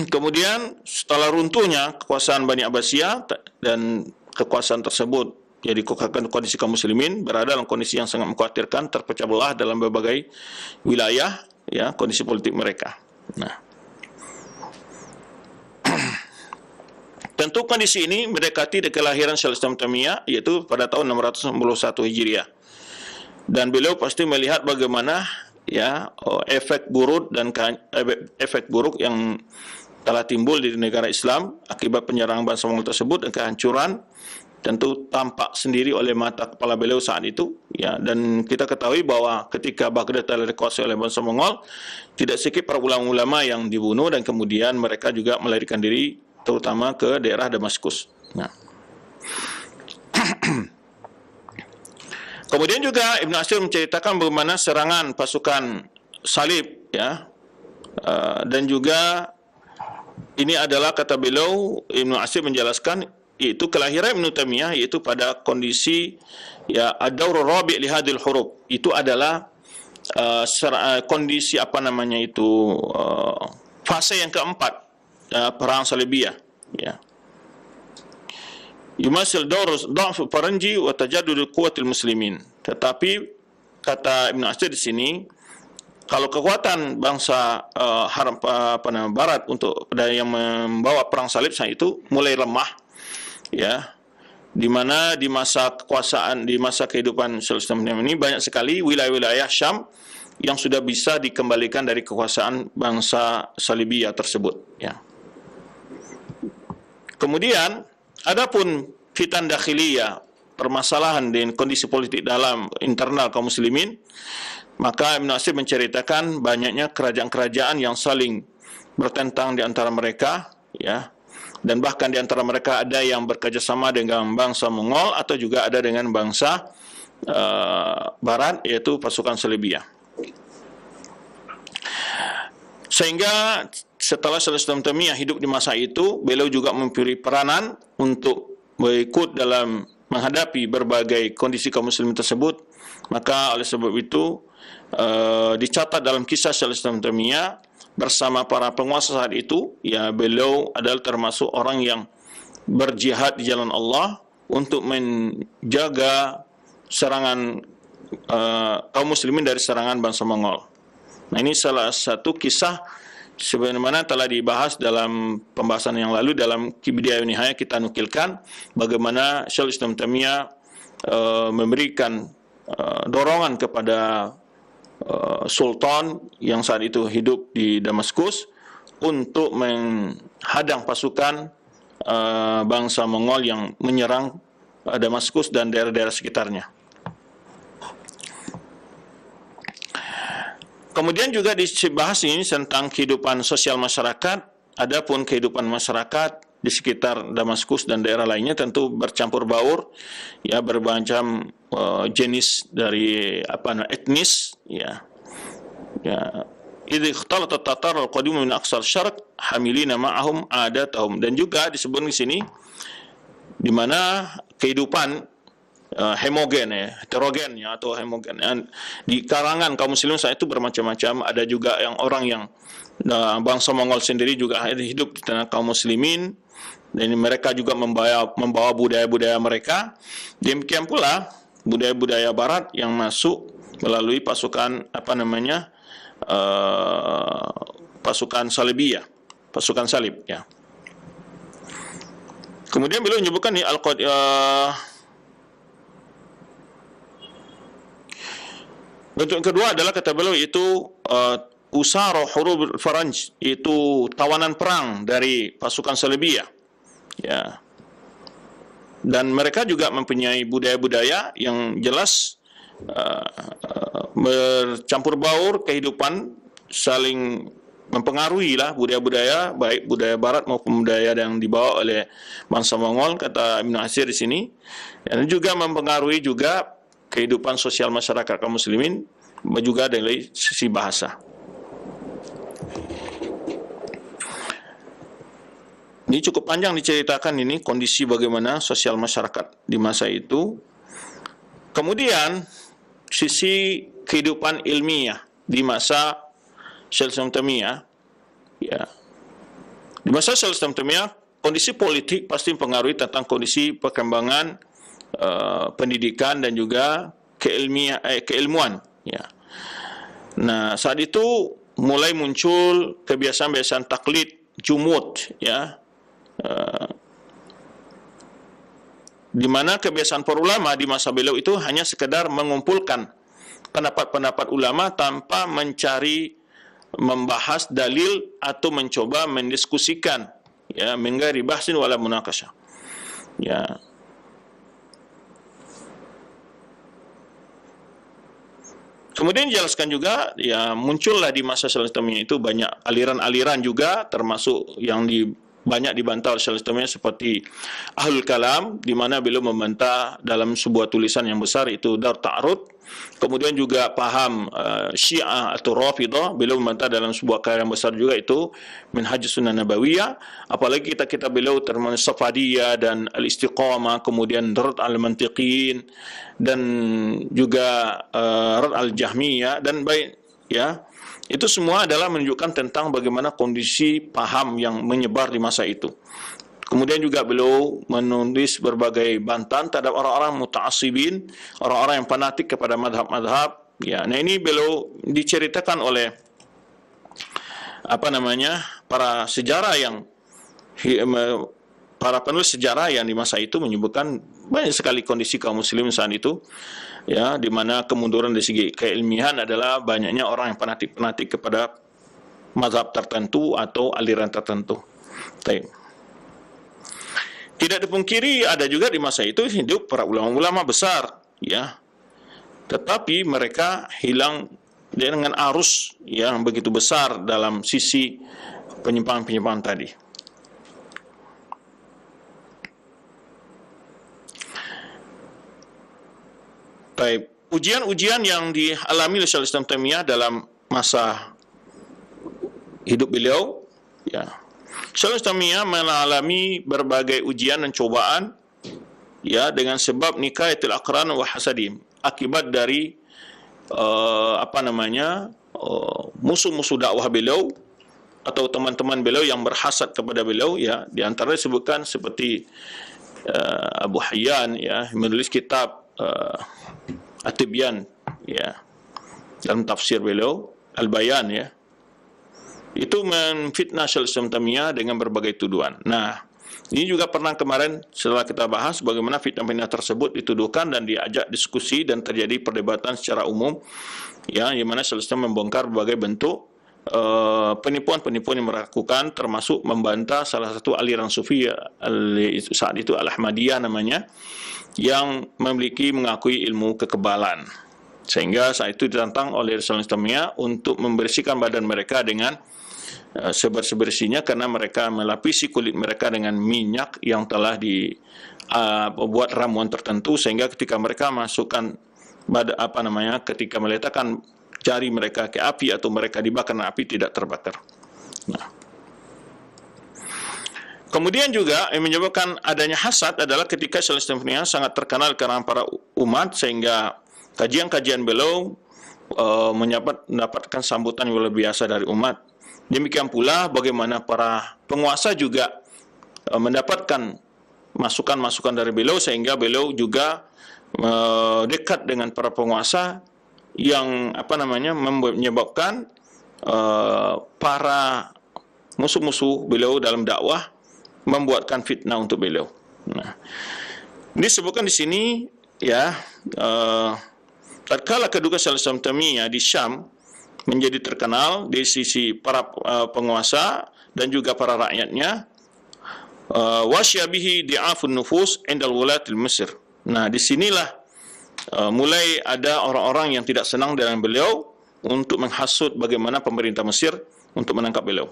Kemudian setelah runtuhnya kekuasaan Bani Abbasiyah dan kekuasaan tersebut, jadi kondisi kaum muslimin berada dalam kondisi yang sangat mengkhawatirkan, terpecah belah dalam berbagai wilayah, ya, kondisi politik mereka. Nah, tentu kondisi ini mendekati kelahiran Syaikhul Islam Taimiyah, yaitu pada tahun 691 Hijriah. Dan beliau pasti melihat bagaimana, ya, efek buruk yang telah timbul di negara Islam akibat penyerangan bangsa Mongol tersebut, dan kehancuran tentu tampak sendiri oleh mata kepala beliau saat itu, ya. Dan kita ketahui bahwa ketika Baghdad telah dikuasai oleh bangsa Mongol, tidak sedikit para ulama-ulama yang dibunuh, dan kemudian mereka juga melarikan diri terutama ke daerah Damaskus. Nah, kemudian juga Ibnu Asir menceritakan bagaimana serangan pasukan salib, ya, dan juga ini adalah, kata beliau, Ibnu Asir menjelaskan, yaitu kelahiran Ibnu Taimiyah, yaitu pada kondisi, ya, ad-daurur rabi' li hadhil hurub. Itu adalah kondisi fase yang keempat perang salibiyah, ya. Yumasil daurus dha'f faranji wa tajaddud quwwatil muslimin. Tetapi kata Ibnu Asir di sini, kalau kekuatan bangsa Barat untuk yang membawa perang salib saat itu mulai lemah, ya, di mana di masa kekuasaan, di masa kehidupan Islam ini banyak sekali wilayah-wilayah Syam yang sudah bisa dikembalikan dari kekuasaan bangsa Salibiyah tersebut, ya. Kemudian adapun fitan dakhiliyah, permasalahan dan kondisi politik dalam internal kaum muslimin, maka Ibnu Asir menceritakan banyaknya kerajaan-kerajaan yang saling bertentang di antara mereka, ya. Dan bahkan di antara mereka ada yang bekerjasama dengan bangsa Mongol atau juga ada dengan bangsa Barat, yaitu pasukan Salibiyah. Sehingga setelah Islam Taimiyah hidup di masa itu, beliau juga memberi peranan untuk berikut dalam menghadapi berbagai kondisi kaum muslimin tersebut. Maka oleh sebab itu dicatat dalam kisah Islam Taimiyah bersama para penguasa saat itu, ya, beliau adalah termasuk orang yang berjihad di jalan Allah untuk menjaga serangan kaum muslimin dari serangan bangsa Mongol. Nah, ini salah satu kisah sebagaimana telah dibahas dalam pembahasan yang lalu dalam Bidayah wa Nihayah. Kita nukilkan bagaimana Syaikhul Islam Taimiyah memberikan dorongan kepada Sultan yang saat itu hidup di Damaskus untuk menghadang pasukan bangsa Mongol yang menyerang Damaskus dan daerah-daerah sekitarnya. Kemudian juga dibahas ini tentang kehidupan sosial masyarakat. Adapun kehidupan masyarakat di sekitar Damaskus dan daerah lainnya tentu bercampur baur, ya, bermacam jenis dari etnis, ya. Ya, idh ikhtalat at-Tatar al-qadim min aqsar syarq hamilina ma'ahum adatahum. Dan juga disebut di sini di mana kehidupan heterogen, ya, atau homogen. Di kalangan kaum muslimin saat itu bermacam-macam. Ada juga yang orang yang bangsa Mongol sendiri juga hidup di tengah kaum muslimin, dan mereka juga membawa budaya-budaya mereka. Demikian pula budaya-budaya Barat yang masuk melalui pasukan pasukan Salibiyah, pasukan salib, ya. Kemudian beliau menyebutkan nih bentuk kedua adalah, kata beliau, itu usara hurub faranj, itu tawanan perang dari pasukan Salibiyah, ya. dan mereka juga mempunyai budaya-budaya yang jelas bercampur baur kehidupan, saling mempengaruhi lah budaya-budaya, baik budaya barat maupun budaya yang dibawa oleh bangsa Mongol, kata Ibnu Athir di sini, dan juga mempengaruhi juga kehidupan sosial masyarakat kaum muslimin, juga dari sisi bahasa. Ini cukup panjang diceritakan ini kondisi bagaimana sosial masyarakat di masa itu. Kemudian sisi kehidupan ilmiah di masa Syekh Islam Taimiyah, ya. Di masa Syekh Islam Taimiyah, kondisi politik pasti mempengaruhi tentang kondisi perkembangan pendidikan dan juga keilmuan, ya. Nah, saat itu mulai muncul kebiasaan-kebiasaan taklid, jumud, ya. Di mana kebiasaan para ulama di masa beliau itu hanya sekedar mengumpulkan pendapat-pendapat ulama tanpa mencari, membahas dalil atau mencoba mendiskusikan, ya, min ghairi bahsin wala munaqasyah, ya. Kemudian dijelaskan juga, ya, muncullah di masa Syekh Taimiyah itu banyak aliran-aliran juga, termasuk yang banyak dibantah oleh Syekh Taimiyah seperti Ahlul Kalam, di mana beliau membantah dalam sebuah tulisan yang besar itu Dar Ta'arud. Kemudian juga paham Syiah atau Rafidah, beliau membantah dalam sebuah karya yang besar juga itu Minhajus Sunnah Nabawiyah. Apalagi kita beliau termasuk Safadiyah dan Al-Istiqamah, kemudian Rad al-Mantiqin, dan juga Rad al-Jahmiyah, dan baik, ya. Itu semua adalah menunjukkan tentang bagaimana kondisi paham yang menyebar di masa itu. Kemudian juga beliau menulis berbagai bantahan terhadap orang-orang muta'assibin, orang-orang yang fanatik kepada madhab-madhab. Ya, nah ini beliau diceritakan oleh para sejarah para penulis sejarah yang di masa itu menyebutkan banyak sekali kondisi kaum muslim saat itu, ya, di mana kemunduran dari segi keilmian adalah banyaknya orang yang fanatik kepada mazhab tertentu atau aliran tertentu. Tidak dipungkiri ada juga di masa itu hidup para ulama-ulama besar, ya, tetapi mereka hilang dengan arus yang begitu besar dalam sisi penyimpangan-penyimpangan tadi. Ujian-ujian yang dialami oleh Syekh Islam Taimiyah dalam masa hidup beliau, ya. Syekh Islam Taimiyah mengalami berbagai ujian dan cobaan, ya, dengan sebab nikayatul aqran wa hasadim, akibat dari musuh-musuh dakwah beliau atau teman-teman beliau yang berhasad kepada beliau, ya. Di antara disebutkan seperti Abu Hayyan, ya, menulis kitab At-Tibyan, ya, dalam tafsir beliau Al-Bayan, ya, itu menfitnah Syekh Islam Taimiyah dengan berbagai tuduhan. Nah, ini juga pernah kemarin setelah kita bahas bagaimana fitnah-fitnah tersebut dituduhkan dan diajak diskusi dan terjadi perdebatan secara umum, ya, di mana Syekh Islam membongkar berbagai bentuk penipuan-penipuan yang melakukan, termasuk membantah salah satu aliran sufi saat itu Al-Ahmadiyah namanya, yang mengakui ilmu kekebalan, sehingga saat itu ditantang oleh Syekh Islam Taimiyah untuk membersihkan badan mereka dengan sebersih-bersihnya, karena mereka melapisi kulit mereka dengan minyak yang telah dibuat ramuan tertentu, sehingga ketika mereka masukkan ketika meletakkan jari mereka ke api atau mereka dibakar dengan api tidak terbakar. Nah, kemudian juga yang menyebabkan adanya hasad adalah ketika Syekh Islam Taimiyah sangat terkenal di kalangan para umat, sehingga kajian-kajian beliau mendapatkan sambutan yang luar biasa dari umat. Demikian pula bagaimana para penguasa juga mendapatkan masukan-masukan dari beliau, sehingga beliau juga dekat dengan para penguasa, yang menyebabkan para musuh-musuh beliau dalam dakwah membuatkan fitnah untuk beliau. Nah, disebutkan di sini, ya, tatkala kedudukan Syekh Islam Taimiyah di Syam menjadi terkenal di sisi para penguasa dan juga para rakyatnya, wasyabihi di'afun nufus indal wulatil Mesir. Nah, disinilah mulai ada orang-orang yang tidak senang dengan beliau untuk menghasut bagaimana pemerintah Mesir untuk menangkap beliau.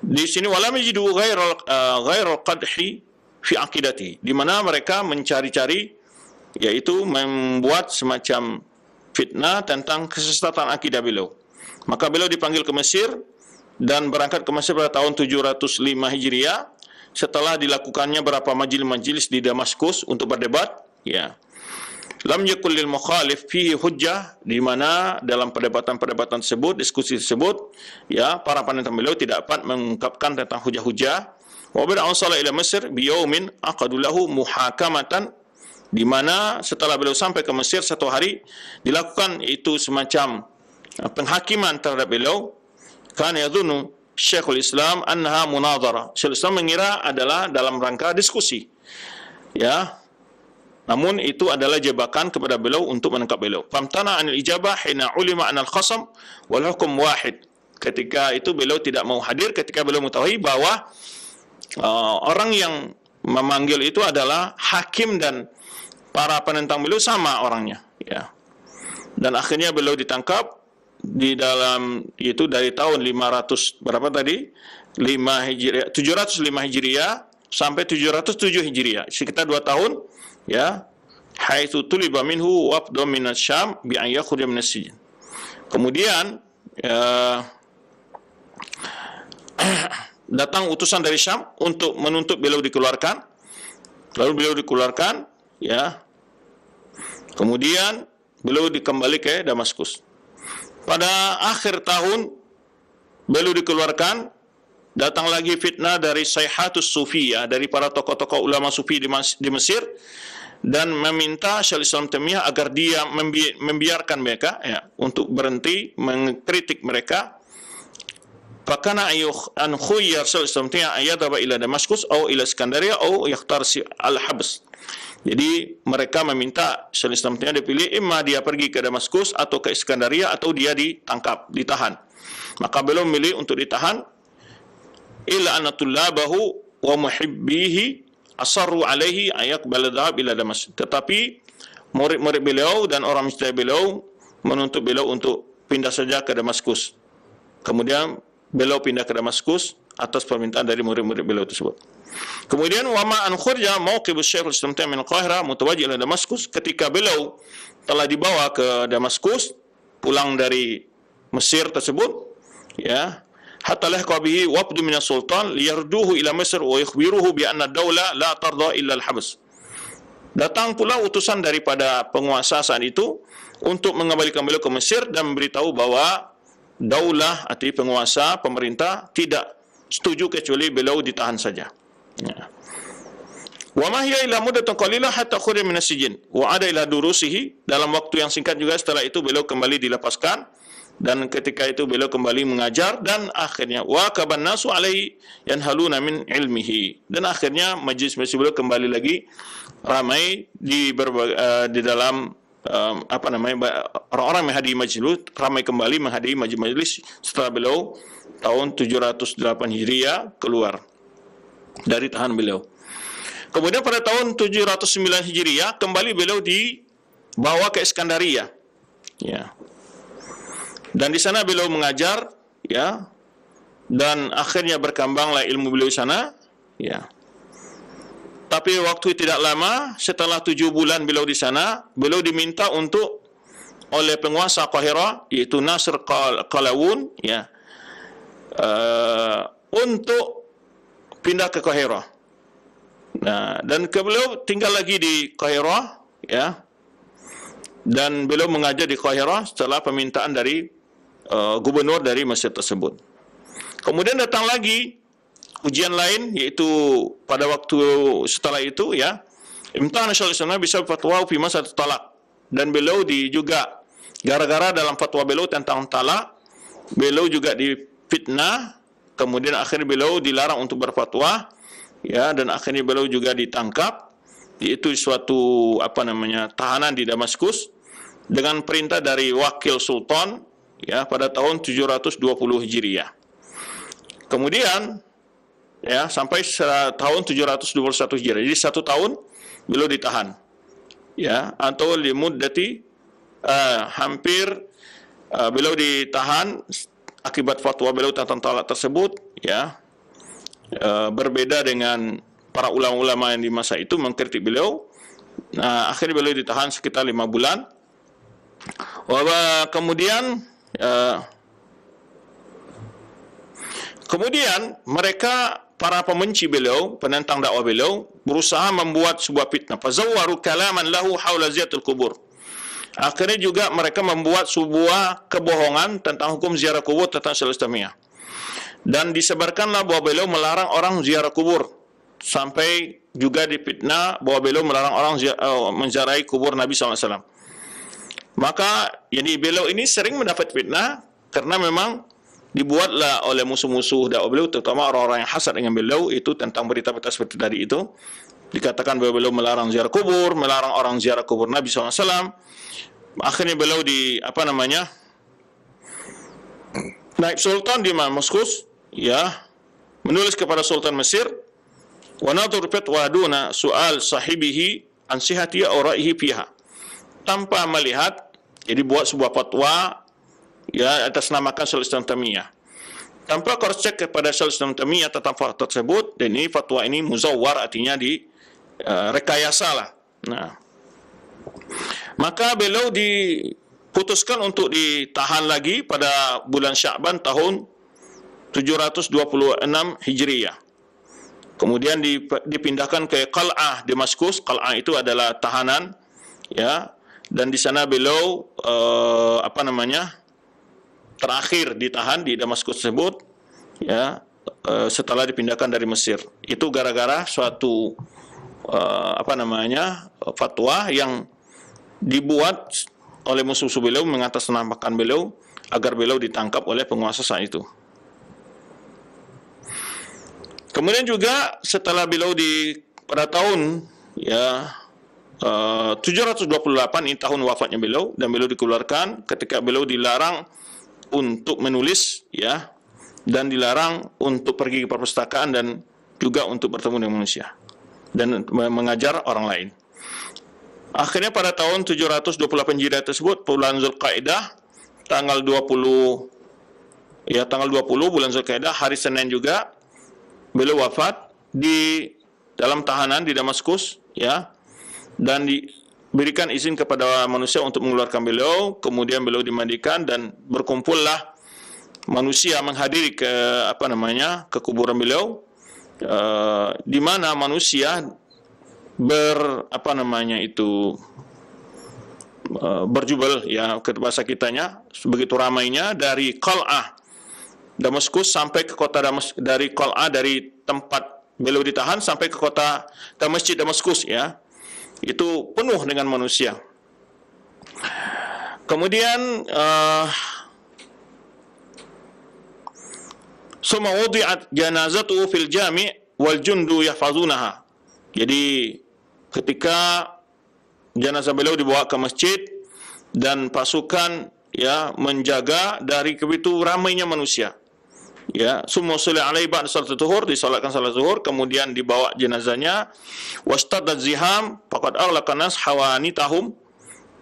Di sini walam yajidu ghairal qadhi fi aqidati, di mana mereka mencari-cari, yaitu membuat semacam fitnah tentang kesesatan akidah beliau. Maka beliau dipanggil ke Mesir dan berangkat ke Mesir pada tahun 705 Hijriah setelah dilakukannya beberapa majelis-majelis di Damaskus untuk berdebat, ya. Lam yakul lil mukhalif fihi hujjah, di mana dalam perdebatan-perdebatan tersebut, diskusi tersebut, ya, para penentang beliau tidak dapat mengungkapkan tentang hujah-hujah. Wa bada ansala ila Mesir bi yaumin aqadulahu muhakamatan, di mana setelah beliau sampai ke Mesir satu hari dilakukan itu semacam penghakiman terhadap beliau. Kana yadhunnu Syekhul Islam annaha munadhara. Syekhul Islam mengira adalah dalam rangka diskusi, ya. Namun itu adalah jebakan kepada beliau untuk menangkap beliau. Famtana anil ijabah hina ulima anal khasam wal hukum wahid. Ketika itu beliau tidak mau hadir ketika beliau mengetahui bahwa orang yang memanggil itu adalah hakim dan para penentang beliau sama orangnya, ya. Dan akhirnya beliau ditangkap di dalam itu dari tahun 500 berapa tadi? 5 Hijriah, 705 Hijriah sampai 707 Hijriah, sekitar 2 tahun, ya. Haitsu tuliba minhu wafdun minas Syam bi an yakhruja minas sijn. Kemudian datang utusan dari Syam untuk menuntut beliau dikeluarkan. Lalu beliau dikeluarkan, ya. Kemudian beliau dikembali ke Damaskus. Pada akhir tahun beliau dikeluarkan, datang lagi fitnah dari Sayhatus Sufiyah, dari para tokoh-tokoh ulama sufi di Mesir, dan meminta Syekhul Islam Taimiyah agar dia membiarkan mereka, ya, untuk berhenti mengkritik mereka. Fakana an khuyyar Syekhul Islam Taimiyah ayadaba ila Damaskus atau ila Iskandaria atau yakhtar al-habs. Jadi mereka meminta Syekhul Islam Taimiyah dipilih, imma dia pergi ke Damaskus atau ke Iskandaria atau dia ditangkap, ditahan. Maka beliau memilih untuk ditahan. Illa anna tullabahu wa muhibbihi asarru alaihi ayaqbal dhahab ila Damaskus. Tetapi murid-murid beliau dan orang mencintai beliau menuntut beliau untuk pindah saja ke Damaskus. Kemudian beliau pindah ke Damaskus atas permintaan dari murid-murid beliau tersebut. Kemudian wama an khurja mauqib Syekhul Islam Taimiyah min Qahirah mutawajjih ila Damaskus, ketika beliau telah dibawa ke Damaskus, pulang dari Mesir tersebut, ya, hatta lahqa bihi wafdu min as-sultan liyarduhu ila Mesir wa yukhbiruhu bi anna ad-dawla la tarda illa al-habs. Datang pula utusan daripada penguasa saat itu untuk mengembalikan beliau ke Mesir dan memberitahu bahwa daulah, arti penguasa, pemerintah, tidak setuju kecuali beliau ditahan saja. Ya. Wa ma hiya illa muddatun qalilah hatta khurija min as-sijn wa ada ila durusihi. Dalam waktu yang singkat juga setelah itu beliau kembali dilepaskan, dan ketika itu beliau kembali mengajar, dan akhirnya wa kaban nasu alaihi yanhaluna min ilmihi, dan akhirnya majlis-majlis beliau kembali lagi ramai di dalam orang-orang menghadiri majlis, ramai kembali menghadiri majlis setelah beliau tahun 708 Hijriah keluar dari tahan beliau. Kemudian pada tahun 709 Hijriah kembali beliau dibawa ke Iskandaria, ya. Dan di sana beliau mengajar, ya, dan akhirnya berkembanglah ilmu beliau di sana, ya. Tapi waktu tidak lama, setelah 7 bulan beliau di sana, beliau diminta untuk oleh penguasa Qahirah, yaitu Nasr Qalawun, ya, untuk pindah ke Qahirah. Nah, dan beliau tinggal lagi di Qahirah, ya, dan beliau mengajar di Qahirah setelah permintaan dari gubernur dari Mesir tersebut. Kemudian datang lagi ujian lain, yaitu pada waktu setelah itu, ya, imtahan Syekhul Islam bisa fatwa fi mas'alat talaq, dan beliau juga gara-gara dalam fatwa beliau tentang talak, beliau juga difitnah, kemudian akhirnya beliau dilarang untuk berfatwa, ya, dan akhirnya beliau juga ditangkap, yaitu suatu tahanan di Damaskus dengan perintah dari wakil sultan, ya, pada tahun 720 Hijriah. Kemudian ya, sampai tahun 721 Hijriah. Jadi 1 tahun beliau ditahan, ya, atau limuddati hampir beliau ditahan akibat fatwa beliau tentang talak tersebut, ya. Berbeda dengan para ulama-ulama yang di masa itu mengkritik beliau. Akhirnya beliau ditahan sekitar 5 bulan. Kemudian mereka, para pembenci beliau, penentang dakwah beliau, berusaha membuat sebuah fitnah. Fazawwaru kalaman lahu haula ziyatul kubur. Akhirnya juga mereka membuat sebuah kebohongan tentang hukum ziarah kubur tentang Syaikhul Islamiyah. Dan disebarkanlah bahwa beliau melarang orang ziarah kubur, sampai juga difitnah bahwa beliau melarang orang menziarahi kubur Nabi SAW. Maka jadi beliau ini sering mendapat fitnah karena memang dibuatlah oleh musuh-musuh dakwah beliau, terutama orang-orang yang hasad dengan beliau itu, tentang berita-berita seperti tadi itu. Dikatakan bahwa beliau melarang ziarah kubur, melarang orang ziarah kubur Nabi SAW. Akhirnya beliau naib sultan di Damaskus, ya, menulis kepada Sultan Mesir, wa nadhur fatwa duna soal sahibihi an sihhati auraihi fiha, tanpa melihat, jadi buat sebuah fatwa, ya, atas namakan Syaikhul Islam Taimiyah, tanpa cross check kepada Syaikhul Islam Taimiyah tentang fatwa tersebut. Dan ini fatwa ini muzawwar, artinya di rekayasa lah. Nah, maka beliau diputuskan untuk ditahan lagi pada bulan Sya'ban tahun 726 Hijriyah. Kemudian dipindahkan ke Qal'ah Damaskus. Qal'ah itu adalah tahanan, ya, dan di sana beliau terakhir ditahan di Damaskus tersebut, ya, setelah dipindahkan dari Mesir. Itu gara-gara suatu fatwa yang dibuat oleh musuh beliau mengatasnamakan beliau agar beliau ditangkap oleh penguasa saat itu. Kemudian juga setelah beliau pada tahun, ya, 728, ini tahun wafatnya beliau, dan beliau dikeluarkan ketika beliau dilarang untuk menulis, ya, dan dilarang untuk pergi ke perpustakaan dan juga untuk bertemu dengan manusia dan mengajar orang lain. Akhirnya pada tahun 728 Hijriah tersebut, bulan Zulqaidah, tanggal 20 bulan Zulqaidah, hari Senin juga, beliau wafat di dalam tahanan di Damaskus, ya, dan diberikan izin kepada manusia untuk mengeluarkan beliau. Kemudian beliau dimandikan dan berkumpullah manusia menghadiri ke kuburan beliau, di mana manusia berjubel, ya, ke bahasa kitanya, begitu ramainya, dari Qal'ah Damaskus sampai ke kota dari Qal'ah, dari tempat beliau ditahan sampai ke masjid Damaskus, ya, itu penuh dengan manusia. Kemudian summa wudi'at janazatuhu fil jami' wal jundu yahfazunaha. Jadi ketika jenazah beliau dibawa ke masjid dan pasukan, ya, menjaga dari begitu ramainya manusia, ya, summa sholli alaihi ba'da salat zuhur, disalatkan salat zuhur, kemudian dibawa jenazahnya, wastadad ziham faqad aghlaqa nas hawanitahum.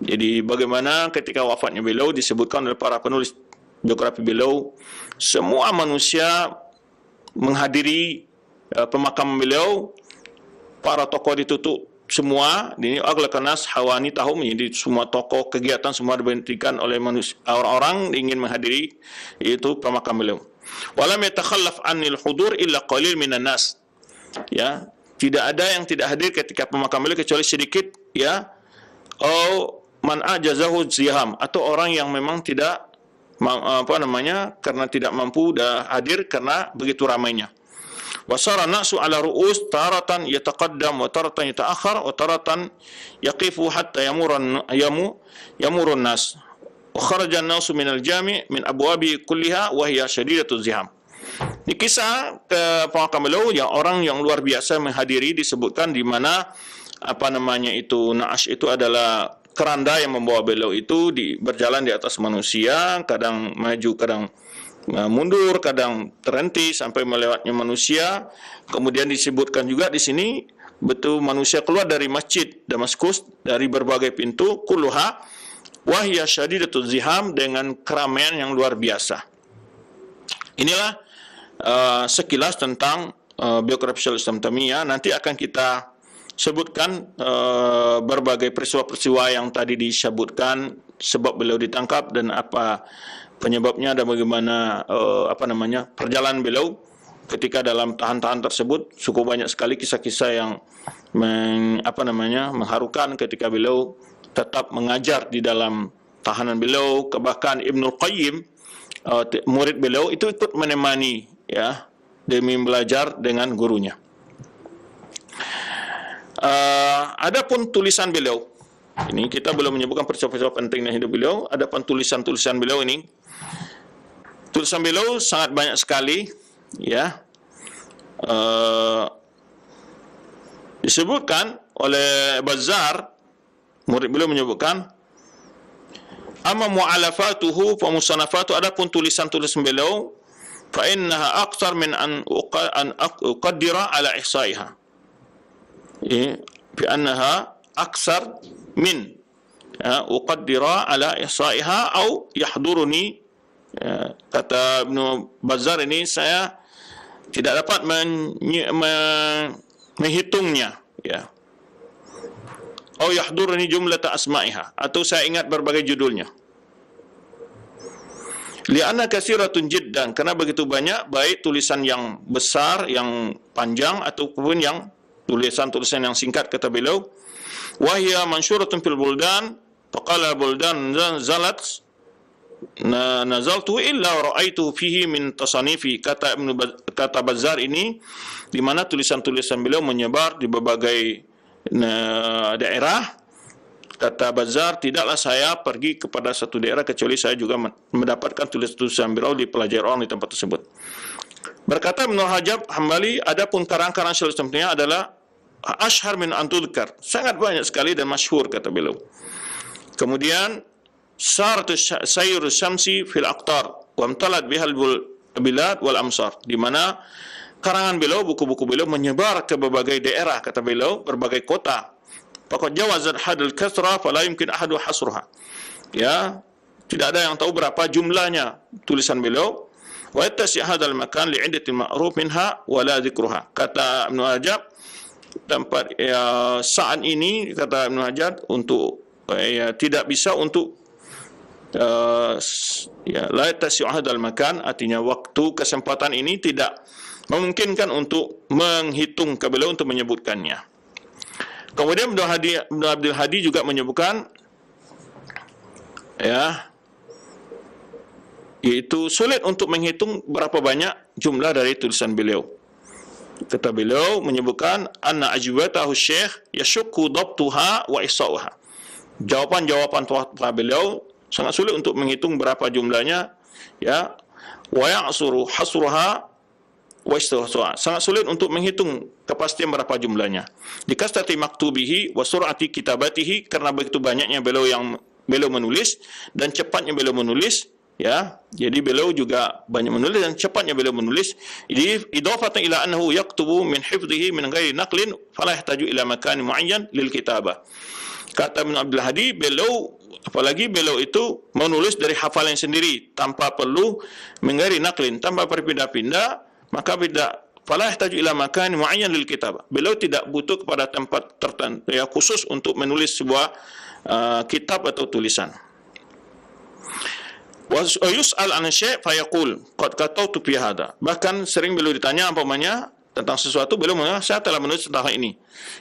Jadi bagaimana ketika wafatnya beliau disebutkan oleh para penulis biografi beliau, semua manusia menghadiri pemakaman beliau, para tokoh ditutup semua, ini aghlaqa nas hawanitahum, jadi semua tokoh, kegiatan semua diberhentikan oleh manusia, orang-orang ingin menghadiri itu pemakaman beliau. Walam yatakhallaf anil hudur illa qalil minan nas, ya, tidak ada yang tidak hadir ketika pemakaman beliau kecuali sedikit, ya, man ajazahu ziham, atau orang yang memang tidak karena tidak mampu hadir karena begitu ramainya. Wasara nasu ala ru'us taratan yataqaddam wa taratan yata'akhir wa taratan yaqifu hatta yamurun nas. Kharaja an-nasu min al-jami' min abwabi kulliha wa hiya shadidatuz ziham. Di kisah pemakaman beliau yang orang yang luar biasa menghadiri, disebutkan di mana na'ash itu adalah keranda yang membawa beliau itu berjalan di atas manusia, kadang maju kadang mundur, kadang terhenti sampai melewatnya manusia. Kemudian disebutkan juga di sini betul manusia keluar dari masjid Damaskus dari berbagai pintu, kulluha wahya syadidatul ziham, dengan keramaian yang luar biasa. Inilah sekilas tentang biografi Syekhul Islam Taimiyah. Nanti akan kita sebutkan berbagai peristiwa-peristiwa yang tadi disebutkan, sebab beliau ditangkap dan apa penyebabnya, dan bagaimana perjalanan beliau ketika dalam tahan-tahan tersebut. Cukup banyak sekali kisah-kisah yang mengharukan ketika beliau tetap mengajar di dalam tahanan beliau. Bahkan Ibnul Qayyim, murid beliau, itu ikut menemani ya demi belajar dengan gurunya. Adapun tulisan beliau, ini kita belum menyebutkan peristiwa-peristiwa penting dalam hidup beliau. Adapun tulisan-tulisan beliau ini, tulisan beliau sangat banyak sekali ya. Disebutkan oleh Bazzar, murid beliau menyebutkan, amma mu'alafatuhu fa musanafatu, adapun tulisan-tulisan beliau, fa innaha aktsar min an uqaddira ala ihsaiha. Fi annaha aksar min uqaddira ala ihsaiha au yahduruni. Kata Ibnu Bazzar ini, saya tidak dapat menghitungnya ya. Au yahduruni jumlata asma'iha, atau saya ingat berbagai judulnya. Li'anna katsiratun jiddan, karena begitu banyak, baik tulisan yang besar, yang panjang, ataupun yang tulisan-tulisan yang singkat. Kata beliau, wahya mansyuratun fil buldan, faqala buldan zalat nazaltu illa ra'aitu fihi min tasanifi. Kata Bazzar ini, di mana tulisan-tulisan beliau menyebar di berbagai daerah. Kata Bazzar, tidaklah saya pergi kepada satu daerah kecuali saya juga mendapatkan tulisan-tulisan beliau di pelajari orang di tempat tersebut. Berkata Ibnu Rajab Hambali, adapun karang-karang Syekhul Islam Taimiyah adalah ashhar min antudkar, sangat banyak sekali dan masyhur, kata beliau. Kemudian saratu sayr syamsi fil aqtar wa amtalat bihal bilad wal amsar, di mana karangan beliau, buku-buku beliau menyebar ke berbagai daerah, kata beliau, berbagai kota. Faqad jawazat hadal kasra fala yumkin ahadu hasruha. Ya, tidak ada yang tahu berapa jumlahnya tulisan beliau. Wa yattasi hadzal makan li'iddati ma'ruf minha wa la dzikruha. Kata Ibnu Rajab, tempat saat ini, kata Ibnu Rajab, untuk tidak bisa untuk la yattasi hadzal makan, artinya waktu, kesempatan ini tidak memungkinkan untuk menghitung ke beliau untuk menyebutkannya. Kemudian Ibnu Abdul Hadi juga menyebutkan ya, yaitu sulit untuk menghitung berapa banyak jumlah dari tulisan beliau. Kata beliau menyebutkan anna ajwatahu syekh yashukku dhabtuha wa ihsa'uha. Jawaban-jawaban beliau sangat sulit untuk menghitung berapa jumlahnya ya. Wa ya'suru hasruha wa istihsa'a. Sangat sulit untuk menghitung kepastian berapa jumlahnya. Dikastati maktubihi wa sur'ati kitabatihi, karena begitu banyaknya beliau menulis dan cepatnya beliau menulis ya. Jadi beliau juga banyak menulis dan cepatnya beliau menulis. Idafatan ila annahu yaktubu min hifdhihi min ghairi naqlin fala yahtaju ila makan muayyan lil kitabah. Kata Ibnu Abdul Hadi, beliau apalagi beliau itu menulis dari hafalan sendiri tanpa perlu menggari naqlin, tanpa berpindah-pindah, maka tidak fala yahtaju ila makan muayyan lil kitabah. Beliau tidak butuh kepada tempat tertentu ya khusus untuk menulis sebuah kitab atau tulisan. Wa yus'al an syai' fa yaqul qad katautu fi hada. Bahkan sering beliau ditanya umpamanya tentang sesuatu, beliau mengatakan saya telah menulis tentang ini.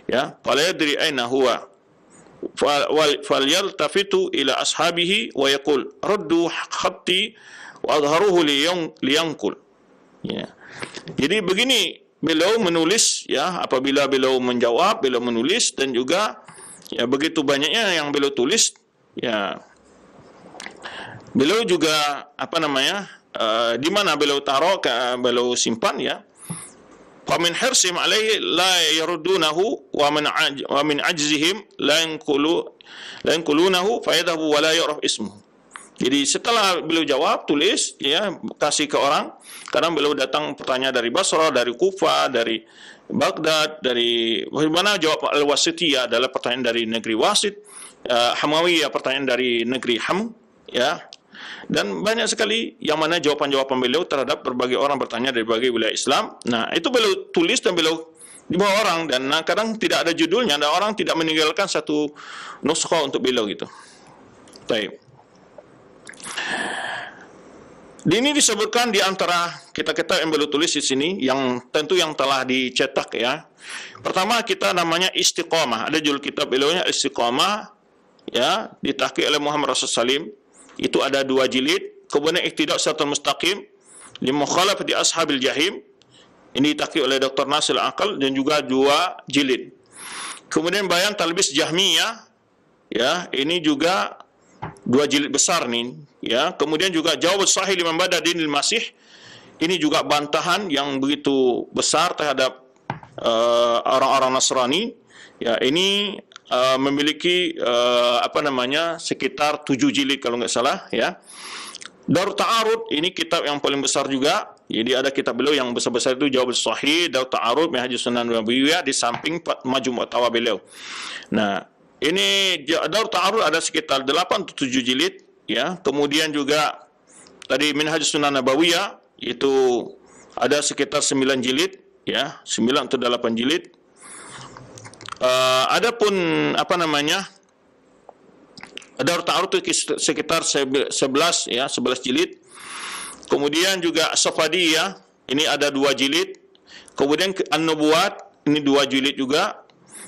Ya, fala yadri aina huwa. Falyaltafitu ila ashabihi wa yaqul raddu khatti wa adharuhu liyanqul. Ya. Jadi begini beliau menulis ya, apabila beliau menjawab, beliau menulis, dan juga ya begitu banyaknya yang beliau tulis ya. Beliau juga di mana beliau taruh, beliau simpan ya. Wa min hirsim alaihi la yaruddunahu wa min ajzihim la yanqulunahu fa yadhabu wa la yu'raf ismuhu. Jadi setelah beliau jawab, tulis, ya, kasih ke orang. Kadang beliau datang pertanyaan dari Basra, dari Kufa, dari Baghdad, dari mana, jawab Al-Wasitiyah adalah pertanyaan dari negeri Wasit, Hamawiyah pertanyaan dari negeri Ham, ya. Dan banyak sekali yang mana jawapan-jawapan beliau terhadap berbagai orang bertanya dari berbagai wilayah Islam. Nah, itu beliau tulis dan beliau di bawah orang, dan kadang tidak ada judulnya, dan orang tidak meninggalkan satu nuskha untuk beliau gitu. Baik. Di ini disebutkan di antara kitab-kitab yang beliau tulis di sini, yang tentu yang telah dicetak, ya. Pertama kita namanya Istiqamah. Ada judul kitab beliaunya Istiqamah, ya, ditahqiq oleh Muhammad Rasul Salim. Itu ada 2 jilid. Kemudian Iqtida' Shiratal Mustaqim li Mukhalafati Ashabil Jahim. Ini ditahqiq oleh Dr. Nasir Aqal, dan juga 2 jilid. Kemudian Bayan Talbis Jahmiyah, ya, ini juga 2 jilid besar nih, ya. Kemudian juga Jawab Sahih Liman Bada Dinil Masih. Ini juga bantahan yang begitu besar terhadap orang-orang Nasrani. Ya, ini memiliki sekitar 7 jilid kalau nggak salah, ya. Darut Ta'arud, ini kitab yang paling besar juga. Jadi ada kitab beliau yang besar-besar itu Jawab Sahih, Darut Ta'arud, Minhajus Sunan Nabawiyah, di samping Majmu' Fatawa beliau. Nah, ini Darut Ta'arud ada sekitar 8 atau 7 jilid, ya. Kemudian juga tadi Minhajus Sunan Nabawiyah itu ada sekitar 9 jilid, ya, 9 atau 8 jilid. Adapun Darut Ta'arud itu sekitar 11, ya, 11 jilid. Kemudian juga Safadiyah, ini ada 2 jilid. Kemudian An-Nubuwat, ini 2 jilid juga.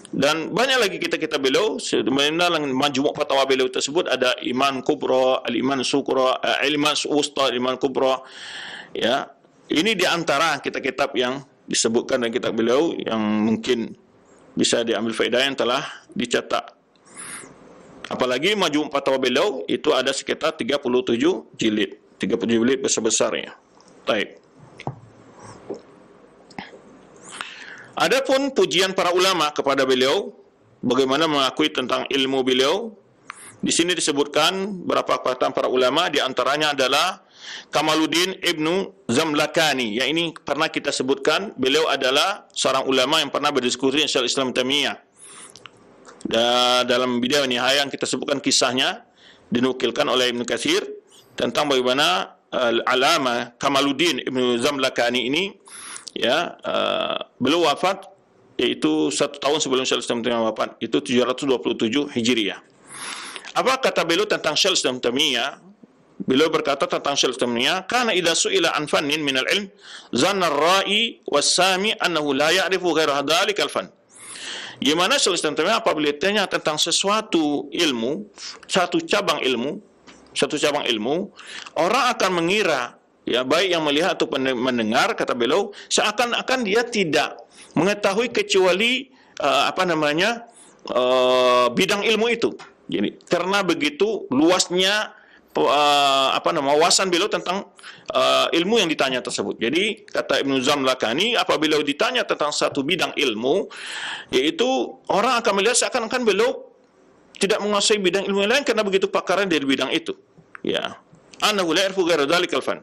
Dan banyak lagi kitab-kitab beliau. Sebenarnya Majmu' Fatawa beliau tersebut ada Iman Kubra, Al-Iman Sukra, Al-Iman Wusta, Al-Iman Kubra, ya. Ini di antara kitab-kitab yang disebutkan dalam kitab beliau yang mungkin bisa diambil faedah yang telah dicetak. Apalagi Majmu' Fatawa beliau itu ada sekitar 37 jilid. 37 jilid besar-besarnya. Baik. Adapun pujian para ulama kepada beliau, bagaimana mengakui tentang ilmu beliau, di sini disebutkan beberapa perkataan para ulama, di antaranya adalah Kamaluddin Ibnu Zamlakani. Yang ini pernah kita sebutkan, beliau adalah seorang ulama yang pernah berdiskusi dengan Syekhul Islam Taimiyah. Dalam Bidayah wa Nihayah yang kita sebutkan kisahnya, dinukilkan oleh Ibnu Katsir tentang bagaimana Al-Alama Kamaluddin Ibnu Zamlakani ini, ya, beliau wafat yaitu 1 tahun sebelum Syekhul Islam Taimiyah wafat, itu 727 Hijriah. Apa kata beliau tentang Syekhul Islam Taimiyah? Beliau berkata tentang Syekhul Islam Taimiyah, "Kana idza su'ila an fannin min al-ilm, zanna ar-ra'i was-sami annahu la ya'rifu ghaira dzalika al-fann." Di mana Syekhul Islam Taimiyah apabila ditanya tentang sesuatu ilmu, satu cabang ilmu, orang akan mengira, ya, baik yang melihat atau mendengar, kata beliau, seakan-akan dia tidak mengetahui kecuali bidang ilmu itu. Jadi karena begitu luasnya wawasan beliau tentang ilmu yang ditanya tersebut. Jadi kata Ibnu Zamlakani, apabila ditanya tentang satu bidang ilmu, yaitu orang akan melihat seakan-akan beliau tidak menguasai bidang ilmu yang lain karena begitu pakarnya dari bidang itu. Ya, annahu la yarfu ghaira dzalikal fan.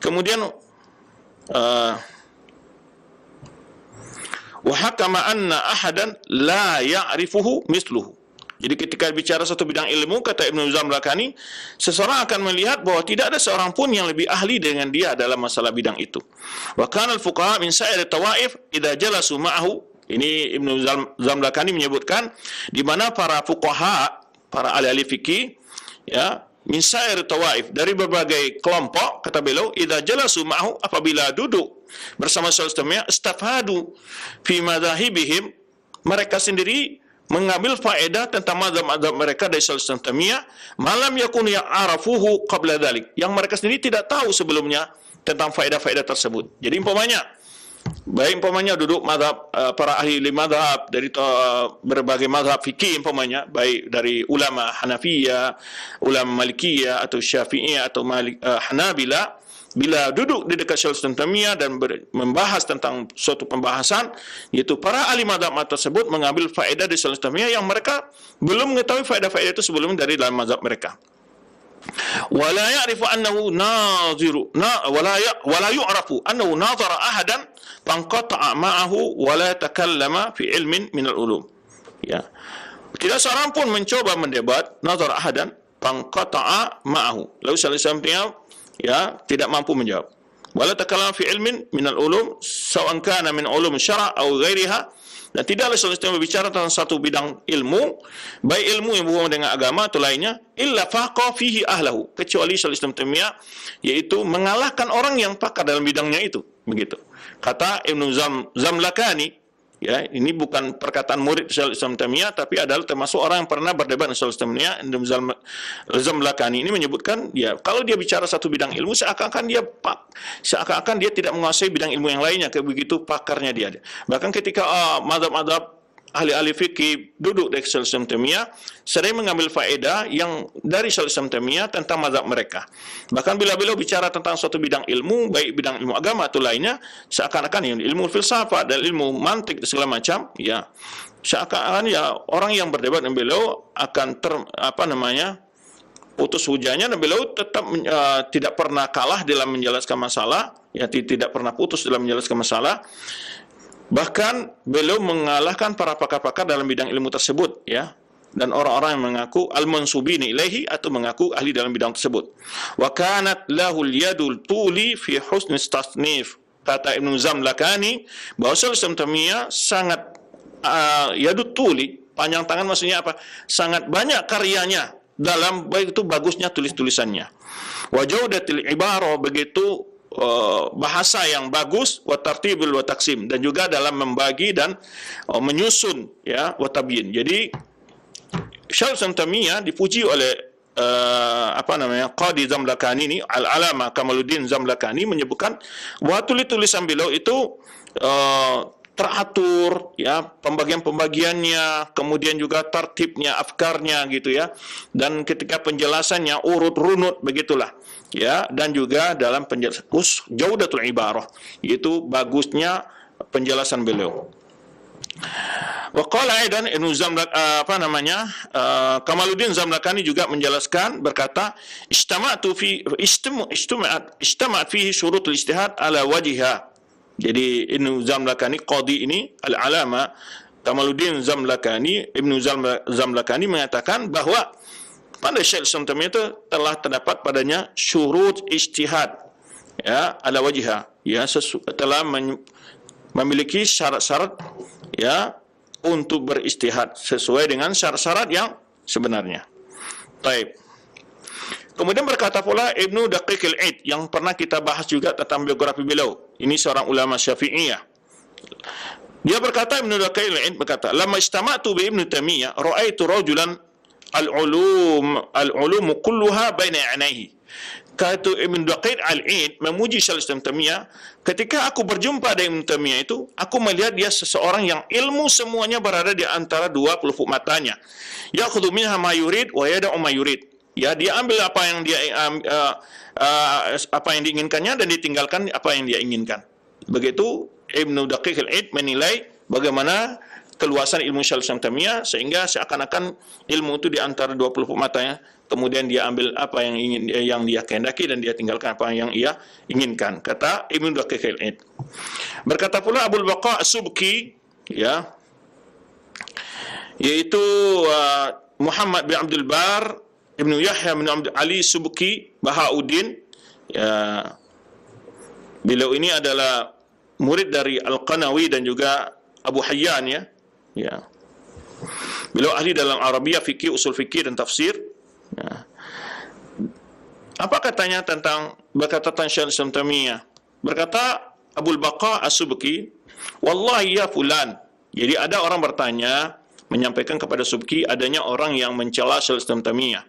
Kemudian wa hakama anna ahadan la ya'rifuhu misluhu. Jadi ketika bicara satu bidang ilmu, kata Ibnu Zamlakani, seseorang akan melihat bahwa tidak ada seorang pun yang lebih ahli dengan dia dalam masalah bidang itu. Wa kana al-fuqaha min sa'ir tawaif idza jalasu ma'ahu. Ini Ibnu Zamlakani menyebutkan di mana para fuqaha, para ahli fikih, ya, min sa'ir tawaif, dari berbagai kelompok, kata beliau, idza jalasu ma'ahu, apabila duduk bersama Syekhul istafadu fi madzahibihim, mereka sendiri mengambil faedah tentang mazhab-mazhab mereka dari Syekhul Islam Taimiyah, malam yakun ya'arafuhu qabla dzalik, yang mereka sendiri tidak tahu sebelumnya tentang faedah-faedah tersebut. Jadi umpamanya duduk mazhab para ahli mazhab dari berbagai mazhab fikih, umpamanya baik dari ulama Hanafiyah, ulama Malikiyah atau Syafi'iyah atau Hanabila, bila duduk di dekat Syekhul Islam Taimiyah dan membahas tentang suatu pembahasan, yaitu para ahli mazhab tersebut mengambil faedah dari Syekhul Islam Taimiyah yang mereka belum mengetahui faedah-faedah itu sebelumnya dari dalam mazhab mereka. ولا يعرف أنه ناظر ولا يعرف أنه ناظر أحدا فانقطع معه ولا تكلم في علم من العلوم. Ya. Tidak seorang pun mencoba mendebat nazar ahadan fangqata'a ma'ahu. Lalu sallallahu ya tidak mampu menjawab. Wala takallama fi ilmin min al-ulum sawan kana min ulum syara' atau ghairiha. Dan tidaklah sallallahu berbicara tentang satu bidang ilmu, baik ilmu yang berhubungan dengan agama atau lainnya, illa faqa fihi ahlahu, kecuali sallallahu yaitu mengalahkan orang yang pakar dalam bidangnya itu. Begitu. Kata Ibnu Zamlakani, ya, ini bukan perkataan murid Syaikhul Islam Taimiyah, tapi adalah termasuk orang yang pernah berdebat dengan Syaikhul Islam Taimiyah. Zamlakani ini menyebutkan, ya, kalau dia bicara satu bidang ilmu, seakan-akan dia tidak menguasai bidang ilmu yang lainnya, begitu pakarnya dia. Bahkan ketika mazhab-mazhab ahli-ahli fikih duduk di Syaikhul Islam Taimiyah, sering mengambil faedah yang dari Syaikhul Islam Taimiyah tentang mazhab mereka. Bahkan bila beliau bicara tentang suatu bidang ilmu, baik bidang ilmu agama atau lainnya, seakan-akan ilmu filsafat dan ilmu mantik dan segala macam, ya, seakan-akan ya orang yang berdebat dengan beliau akan putus hujahnya, dan beliau tetap tidak pernah kalah dalam menjelaskan masalah, ya, tidak pernah putus dalam menjelaskan masalah. Bahkan beliau mengalahkan para pakar-pakar dalam bidang ilmu tersebut, ya, dan orang-orang yang mengaku al-mansubini ilaihi atau mengaku ahli dalam bidang tersebut. Wa kanat lahul yadul tuli fi husni tasnif. Kata Ibnu Zamlakani bahwa Syaikhul Taimiyah sangat yadul tuli, panjang tangan, maksudnya apa? Sangat banyak karyanya dalam baik itu bagusnya tulis-tulisannya. Wa jaudatil ibarah, begitu bahasa yang bagus, wa tartibul wa taqsim, dan juga dalam membagi dan menyusun, ya, wa tabyin. Jadi Syaikhul Taimiyah dipuji oleh Qadi Zamlakani ini, Al-Alama Kamaluddin Zamlakani, menyebutkan bahwa tulisan beliau itu teratur, ya, pembagian-pembagiannya, kemudian juga tertibnya, afkarnya, gitu ya, dan ketika penjelasannya urut runut, begitulah, ya, dan juga dalam penjelasan jaudatul ibarah, yaitu bagusnya penjelasan beliau. Waqala aidan Ibnu Kamaluddin Zamlakani juga menjelaskan, berkata, istama'at fihi syurutul ijtihad ala wajhiha. Jadi Ibnu Zamlakani, qadi ini, Al-Alama Kamaluddin Zamlakani, Ibnu Zamlakani mengatakan bahwa pada Syaikhul Islam Taimiyah itu telah terdapat padanya syurut ijtihad, ya, ala wajhiha, ya, telah memiliki syarat-syarat, ya, untuk beristihad sesuai dengan syarat-syarat yang sebenarnya. Baik. Kemudian berkata pula Ibnu Daqiq al-Id, yang pernah kita bahas juga tentang biografi beliau. Ini seorang ulama Syafi'iyah. Dia berkata, Ibnu Daqiq al-Id berkata, "Lamma istama'tu bi Ibnu Taimiyah, ra'aitu rajulan al-ulum kulluha baina 'ainaihi." Kata Ibnu Daqiq al-Id memuji Syaikhul Islam Taimiyah, ketika aku berjumpa dengan Ibnu Taimiyah itu, aku melihat dia seseorang yang ilmu semuanya berada di antara dua pelupuk matanya. Ya'khudhu minha ma yurid wa yada'u ma yurid. Ya, dia ambil apa yang diinginkannya dan ditinggalkan apa yang dia inginkan. Begitu Ibnu Daqiq al-Id menilai bagaimana keluasan ilmu Syaikhul Islam Taimiyah, sehingga seakan-akan ilmu itu di antara dua pelupuk matanya, kemudian dia ambil apa yang dia kehendaki dan dia tinggalkan apa yang ia inginkan. Kata Ibnu Daqiq al-Id. Berkata pula Abul Baqa As-Subki, ya, yaitu Muhammad bin Abdul Bar Ibnu Yahya bin Abdul Ali Subki Bahauddin, ya, beliau ini adalah murid dari Al-Qanawi dan juga Abu Hayyan, ya. Ya. Beliau ahli dalam Arabiyah, fikih, usul fikih dan tafsir. Ya. Apa katanya tentang Syaikhul Islam Taimiyah? Berkata Abul Baqa As-Subki, "Wallahi ya fulan." Jadi ada orang bertanya, menyampaikan kepada Subki adanya orang yang mencela Syaikhul Islam Taimiyah.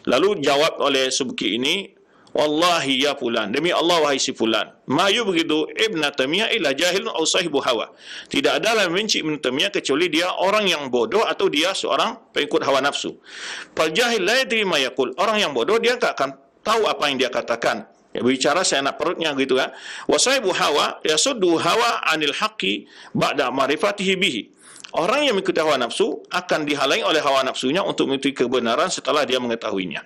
Lalu jawab oleh Subki ini, "Wallahi ya fulan, demi Allah wahai si fulan, ma yubghidu Ibnu Taimiyah illa jahilun aw sahibu hawa." Tidak ada yang membenci Ibnu Taimiyah kecuali dia orang yang bodoh atau dia seorang pengikut hawa nafsu. Fal jahil la yadri ma yaqul. Orang yang bodoh dia tak akan tahu apa yang dia katakan. Ya, bicara seenak perutnya, gitu kan. Wa sahibu hawa yasuddu hawa anil haqqi ba'da ma'rifatihi bihi. Orang yang mengikuti hawa nafsu akan dihalangi oleh hawa nafsunya untuk mengikuti kebenaran setelah dia mengetahuinya.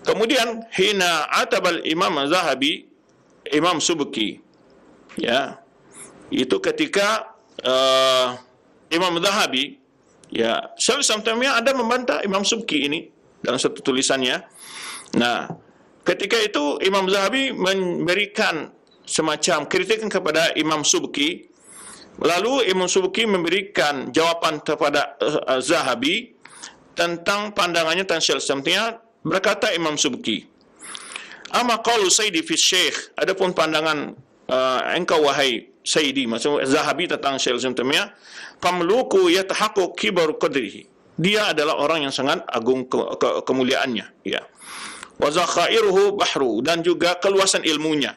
Kemudian hina atabal Imam Zahabi Imam Subki, ya, itu ketika Imam Zahabi, ya, Syaikhul Islam Taimiyah ada membantah Imam Subki ini dalam satu tulisannya. Nah, ketika itu Imam Zahabi memberikan semacam kritikan kepada Imam Subki, lalu Imam Subki memberikan jawaban kepada Zahabi tentang pandangannya tentang Syaikhul Islam Taimiyah. Berkata Imam Subki, "Ama qaulu Sayyidi fi Syekh," adapun pandangan engkau wahai Sayyidi, maksudnya Zahabi tentang Syaikhul Islam Taimiyah, "Famluku yatahaqqaq kibar qadrihi." Dia adalah orang yang sangat agung kemuliaannya, ya. Wa zakhairuhu bahru, dan juga keluasan ilmunya.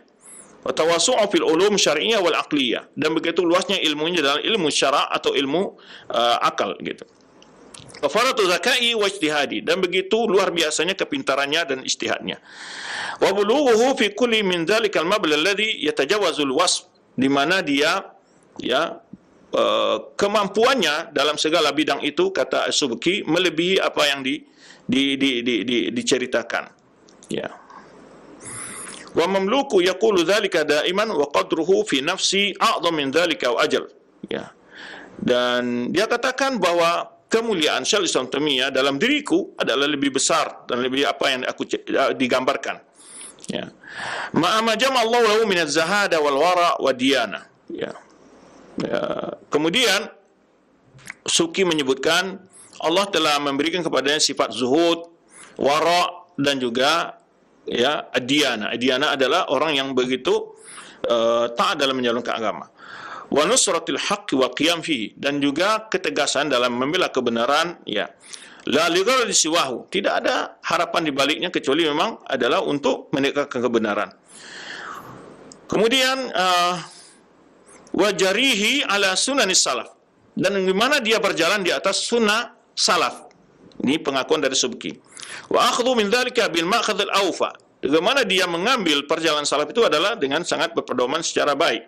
Wa tawassu'u fil ulum syar'iyyah wal aqliyah, dan begitu luasnya ilmunya dalam ilmu syara' atau ilmu akal gitu. Wa faratu zakai wa ijtihadi, dan begitu luar biasanya kepintarannya dan ijtihadnya. Wa bulughuhu fi kulli min dzalikal mabla alladhi yatajawazul wasf, di mana dia, ya, kemampuannya dalam segala bidang itu, kata Subki, melebihi apa yang diceritakan, ya. Wa mamluku yaqulu dzalika daiman wa qadruhu fi nafsi a'dham min dzalika wa ajal, ya. Dan dia katakan bahwa kemuliaan Syaikhul Islam Taimiyah dalam diriku adalah lebih besar dan lebih apa yang aku digambarkan, ya. Ma'ama jama'allahu lahu min az-zahada wal wara wa diyana, ya. Kemudian Subki menyebutkan Allah telah memberikan kepadanya sifat zuhud, wara, dan juga, ya, ad-diyana. Ad-diyana adalah orang yang begitu taat dalam menjalankan agama. Wa nusratil haqqi wa qiyam fihi, dan juga ketegasan dalam membela kebenaran, ya. La ligharadi siwahu, tidak ada harapan di baliknya kecuali memang adalah untuk menegakkan kebenaran. Kemudian wa jarihi ala sunanis salaf, dan di mana dia berjalan di atas sunnah salaf. Ini pengakuan dari Subki. Wa akhdhu min dzalika bil ma'khadh al awfa, bagaimana dia mengambil perjalanan salaf itu adalah dengan sangat berpedoman secara baik.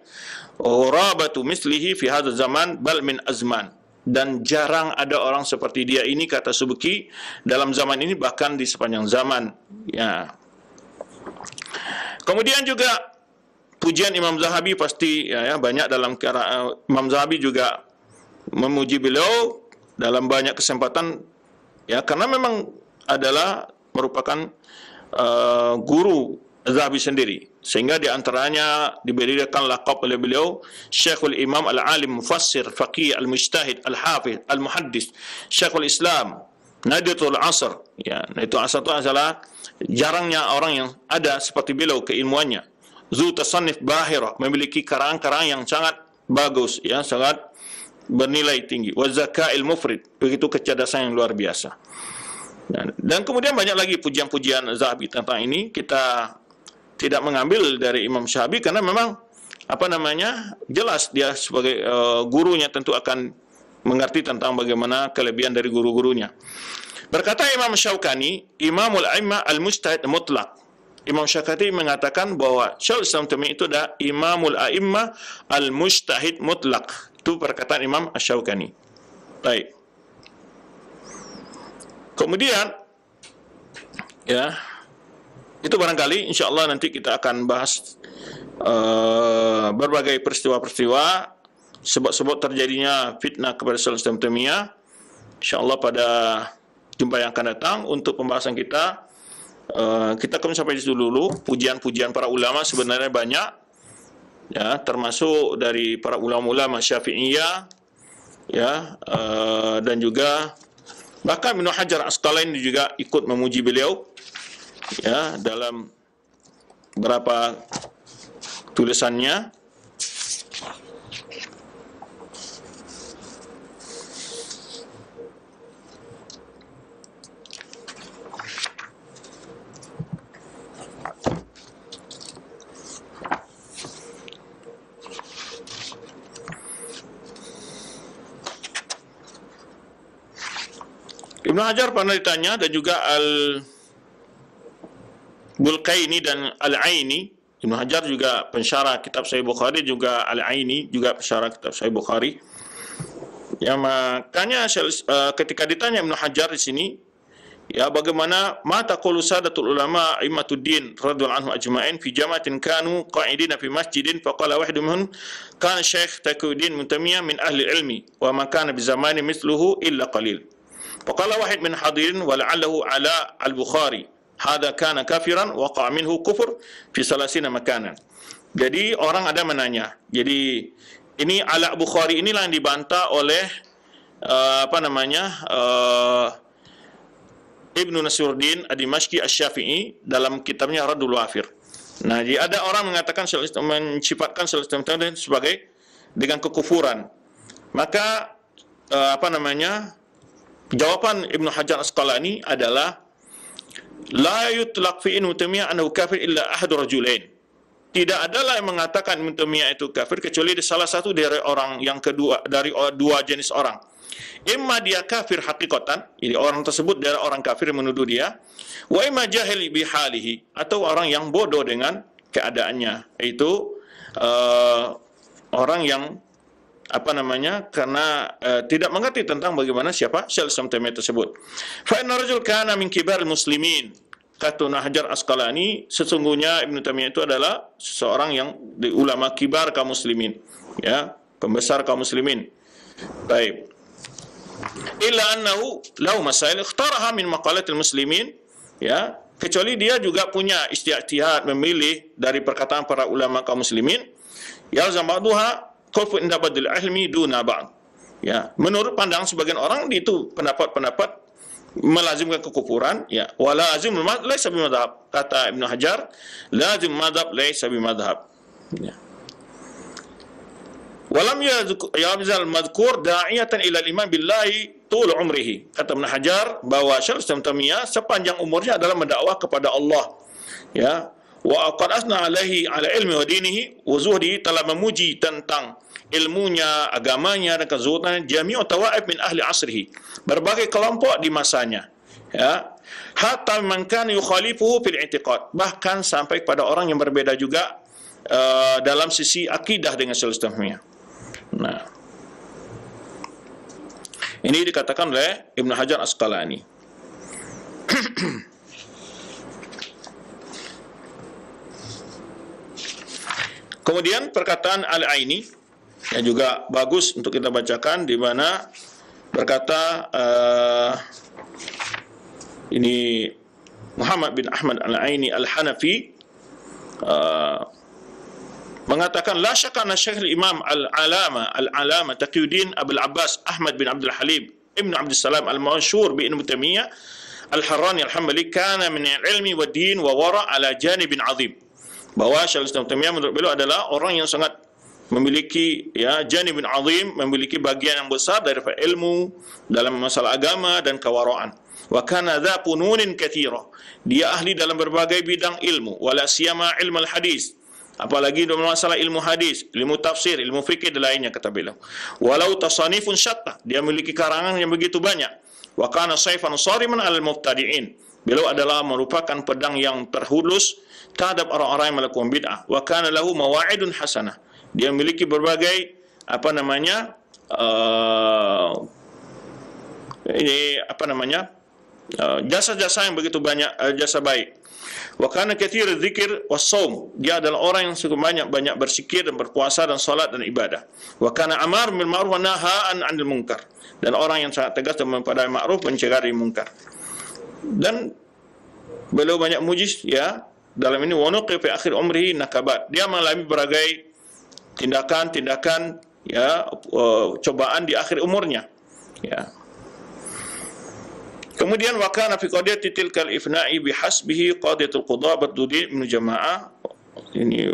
Urabatu mislihi fi hadzal zaman bal min azman, dan jarang ada orang seperti dia ini, kata Subki, dalam zaman ini bahkan di sepanjang zaman, ya. Kemudian juga pujian Imam Zahabi pasti, ya, banyak dalam Imam Zahabi juga memuji beliau dalam banyak kesempatan, ya, karena memang adalah merupakan guru Zahabi sendiri, sehingga di antaranya diberikan laqab oleh beliau Syekhul Imam Al-Alim Mufassir Faqih Al-Mujtahid Al-Hafiz Al-Muhaddis Syekhul Islam Nadiyatul Asr, ya. Nah, itu asal itu adalah jarangnya orang yang ada seperti beliau keilmuannya. Zu tasannif bahirah, memiliki karangan-karangan yang sangat bagus, ya, sangat bernilai tinggi. Wa zakail mufrid, begitu kecerdasan yang luar biasa. Dan kemudian banyak lagi pujian-pujian Zahabi tentang ini. Kita tidak mengambil dari Imam Syafi'i karena memang apa namanya, jelas dia sebagai gurunya tentu akan mengerti tentang bagaimana kelebihan dari guru-gurunya. Berkata Imam Syaukani, Imamul A'immah al-Mujtahid mutlaq. Imam Syaukani mengatakan bahwa Syaikhul Islam Taimiyah itu adalah Imamul A'immah al-Mujtahid mutlaq. Itu perkataan Imam Syaukani. Baik. Kemudian, ya, itu barangkali insyaAllah nanti kita akan bahas berbagai peristiwa-peristiwa sebab-sebab terjadinya fitnah kepada Syaikhul Islam Taimiyah, insyaAllah pada jumpa yang akan datang. Untuk pembahasan kita akan sampai di situ dulu. Pujian-pujian para ulama sebenarnya banyak, ya, termasuk dari para ulama-ulama Syafi'iyah, ya, dan juga bahkan Ibnu Hajar Asqalani juga ikut memuji beliau, ya, dalam beberapa tulisannya. Ibnu Hajar pernah ditanya, dan juga Al-Bulqaini dan Al-Aini. Ibnu Hajar juga pensyarah kitab Sahih Bukhari, juga Al-Aini juga pensyarah kitab Sahih Bukhari. Ya, makanya ketika ditanya Ibnu Hajar di sini, Ya, bagaimana ma taqulu sadatul ulama immatuddin radhiyallahu anhu ajma'in fi jama'atin kanu qa'idina fi masjidin faqala wahidun minhum kana Syekh Taqiyuddin Muntamiyah min ahli ilmi wa ma kana bi zamani mithluhu illa qalil. Faqala wahid min hadirin wa la'allahu ala al-Bukhari hadha kana kafiran waqa'a minhu kufur fi salasina makanan. Jadi orang ada menanya. Jadi ini ala Bukhari inilah yang dibantah oleh Ibnu Nasiruddin Ad-Dimashqi Asy-Syafi'i dalam kitabnya Radul Wafir. Nah, jadi ada orang mengatakan mencifatkan sebagai dengan kekufuran. Maka jawaban Ibnu Hajar Asqalani adalah la yutlaq fi Ibnu Taimiyah annahu kafir illa ahadu rajulain. Tidak adalah yang mengatakan Ibnu Taimiyah itu kafir kecuali salah satu dari orang yang kedua, dari dua jenis orang. Imma dia kafir hakikatan, jadi orang tersebut adalah orang kafir yang menuduh dia, wa imma jahil bihalihi, atau orang yang bodoh dengan keadaannya, yaitu orang yang karena tidak mengerti tentang bagaimana siapa Syekh Islam Taimiyah tersebut. Fa inna rajul kana min kibaril muslimin, kata Ibnu Hajar Asqalani, sesungguhnya Ibnu Taimiyah itu adalah seseorang yang di ulama kibar kaum muslimin, ya, pembesar kaum muslimin. Baik. Illa annahu lahu masail ikhtaraha min maqalatil muslimin, ya, kecuali dia juga punya ijtihad memilih dari perkataan para ulama kaum muslimin, yalzam ba'daha khawfu inda badil ilmi duna ba'd, ya, menurut pandangan sebagian orang itu pendapat-pendapat melazimkan kekufuran, ya, wala lazimul madhab laysa bimadhab, kata Ibnu Hajar, lazim madhab laysa bimadhab, ya. Walam yazal madhkur da'iyatan ila al-iman billahi tul umrihi, kata Ibnu Hajar bahwa Syekh Islam Taimiyah sepanjang umurnya adalah mendakwah kepada Allah, ya, wa qad asna alaihi ala ilmi wa dinihi wa zuhdi, telah memuji tentang ilmunya, agamanya dan kezuhudannya jami'u tawaib min ahli asrihi, berbagai kelompok di masanya, ya, hatta man kana yukhalifuhu fil i'tiqad, bahkan sampai kepada orang yang berbeda juga dalam sisi akidah dengan Syekh Islam Taimiyah. Nah, ini dikatakan oleh Ibnu Hajar Asqalani. Kemudian perkataan Al-Aini yang juga bagus untuk kita bacakan, di mana berkata ini Muhammad bin Ahmad Al-Aini Al-Hanafi mengatakan la syakka anna Syekh Imam Al-Alama Taqiyuddin Abul Abbas Ahmad bin Abdul Halim Ibn Abdul Salam Al-Masyhur bi Ibnu Taimiyah Al-Harrani Al-Hambali kana min al-ilmi wa din wa wara ala janibin azim, bahwa Syekh Islam Taimiyah menurut beliau adalah orang yang sangat memiliki, ya, janibin azim, memiliki bagian yang besar dari ilmu dalam masalah agama dan kewaraan. Wa kana dha fununin katsira, dia ahli dalam berbagai bidang ilmu, wala siyama ilmu al-hadis, apalagi dalam masalah ilmu hadis, ilmu tafsir, ilmu fikih dan lainnya, kata beliau. Walau tasanifun syatta, dia memiliki karangan yang begitu banyak. Wa kana sayfan sariman 'alal mubtadi'in, beliau adalah merupakan pedang yang terhulus terhadap orang-orang yang melakukan bid'ah. Wa kana lahu mawa'idun hasanah, dia memiliki berbagai jasa-jasa yang begitu banyak, jasa baik. Wa kana katsir dzikir was shaum, dia adalah orang yang cukup banyak berzikir dan berpuasa dan salat dan ibadah. Wa kana amar bil ma'ruf wa nahaan 'anil munkar, dan orang yang sangat tegas dalam memperdayakan ma'ruf, mencegah dari munkar. Dan beliau banyak mujiz, ya, dalam ini wa nuqi fi akhir umrihi nakabat, dia mengalami berbagai tindakan-tindakan, ya, cobaan di akhir umurnya, ya. Kemudian wa kana fi qadiyati tilkal ifna'i bihasbihi qadiyatul qudha bardudi min jamaah, ini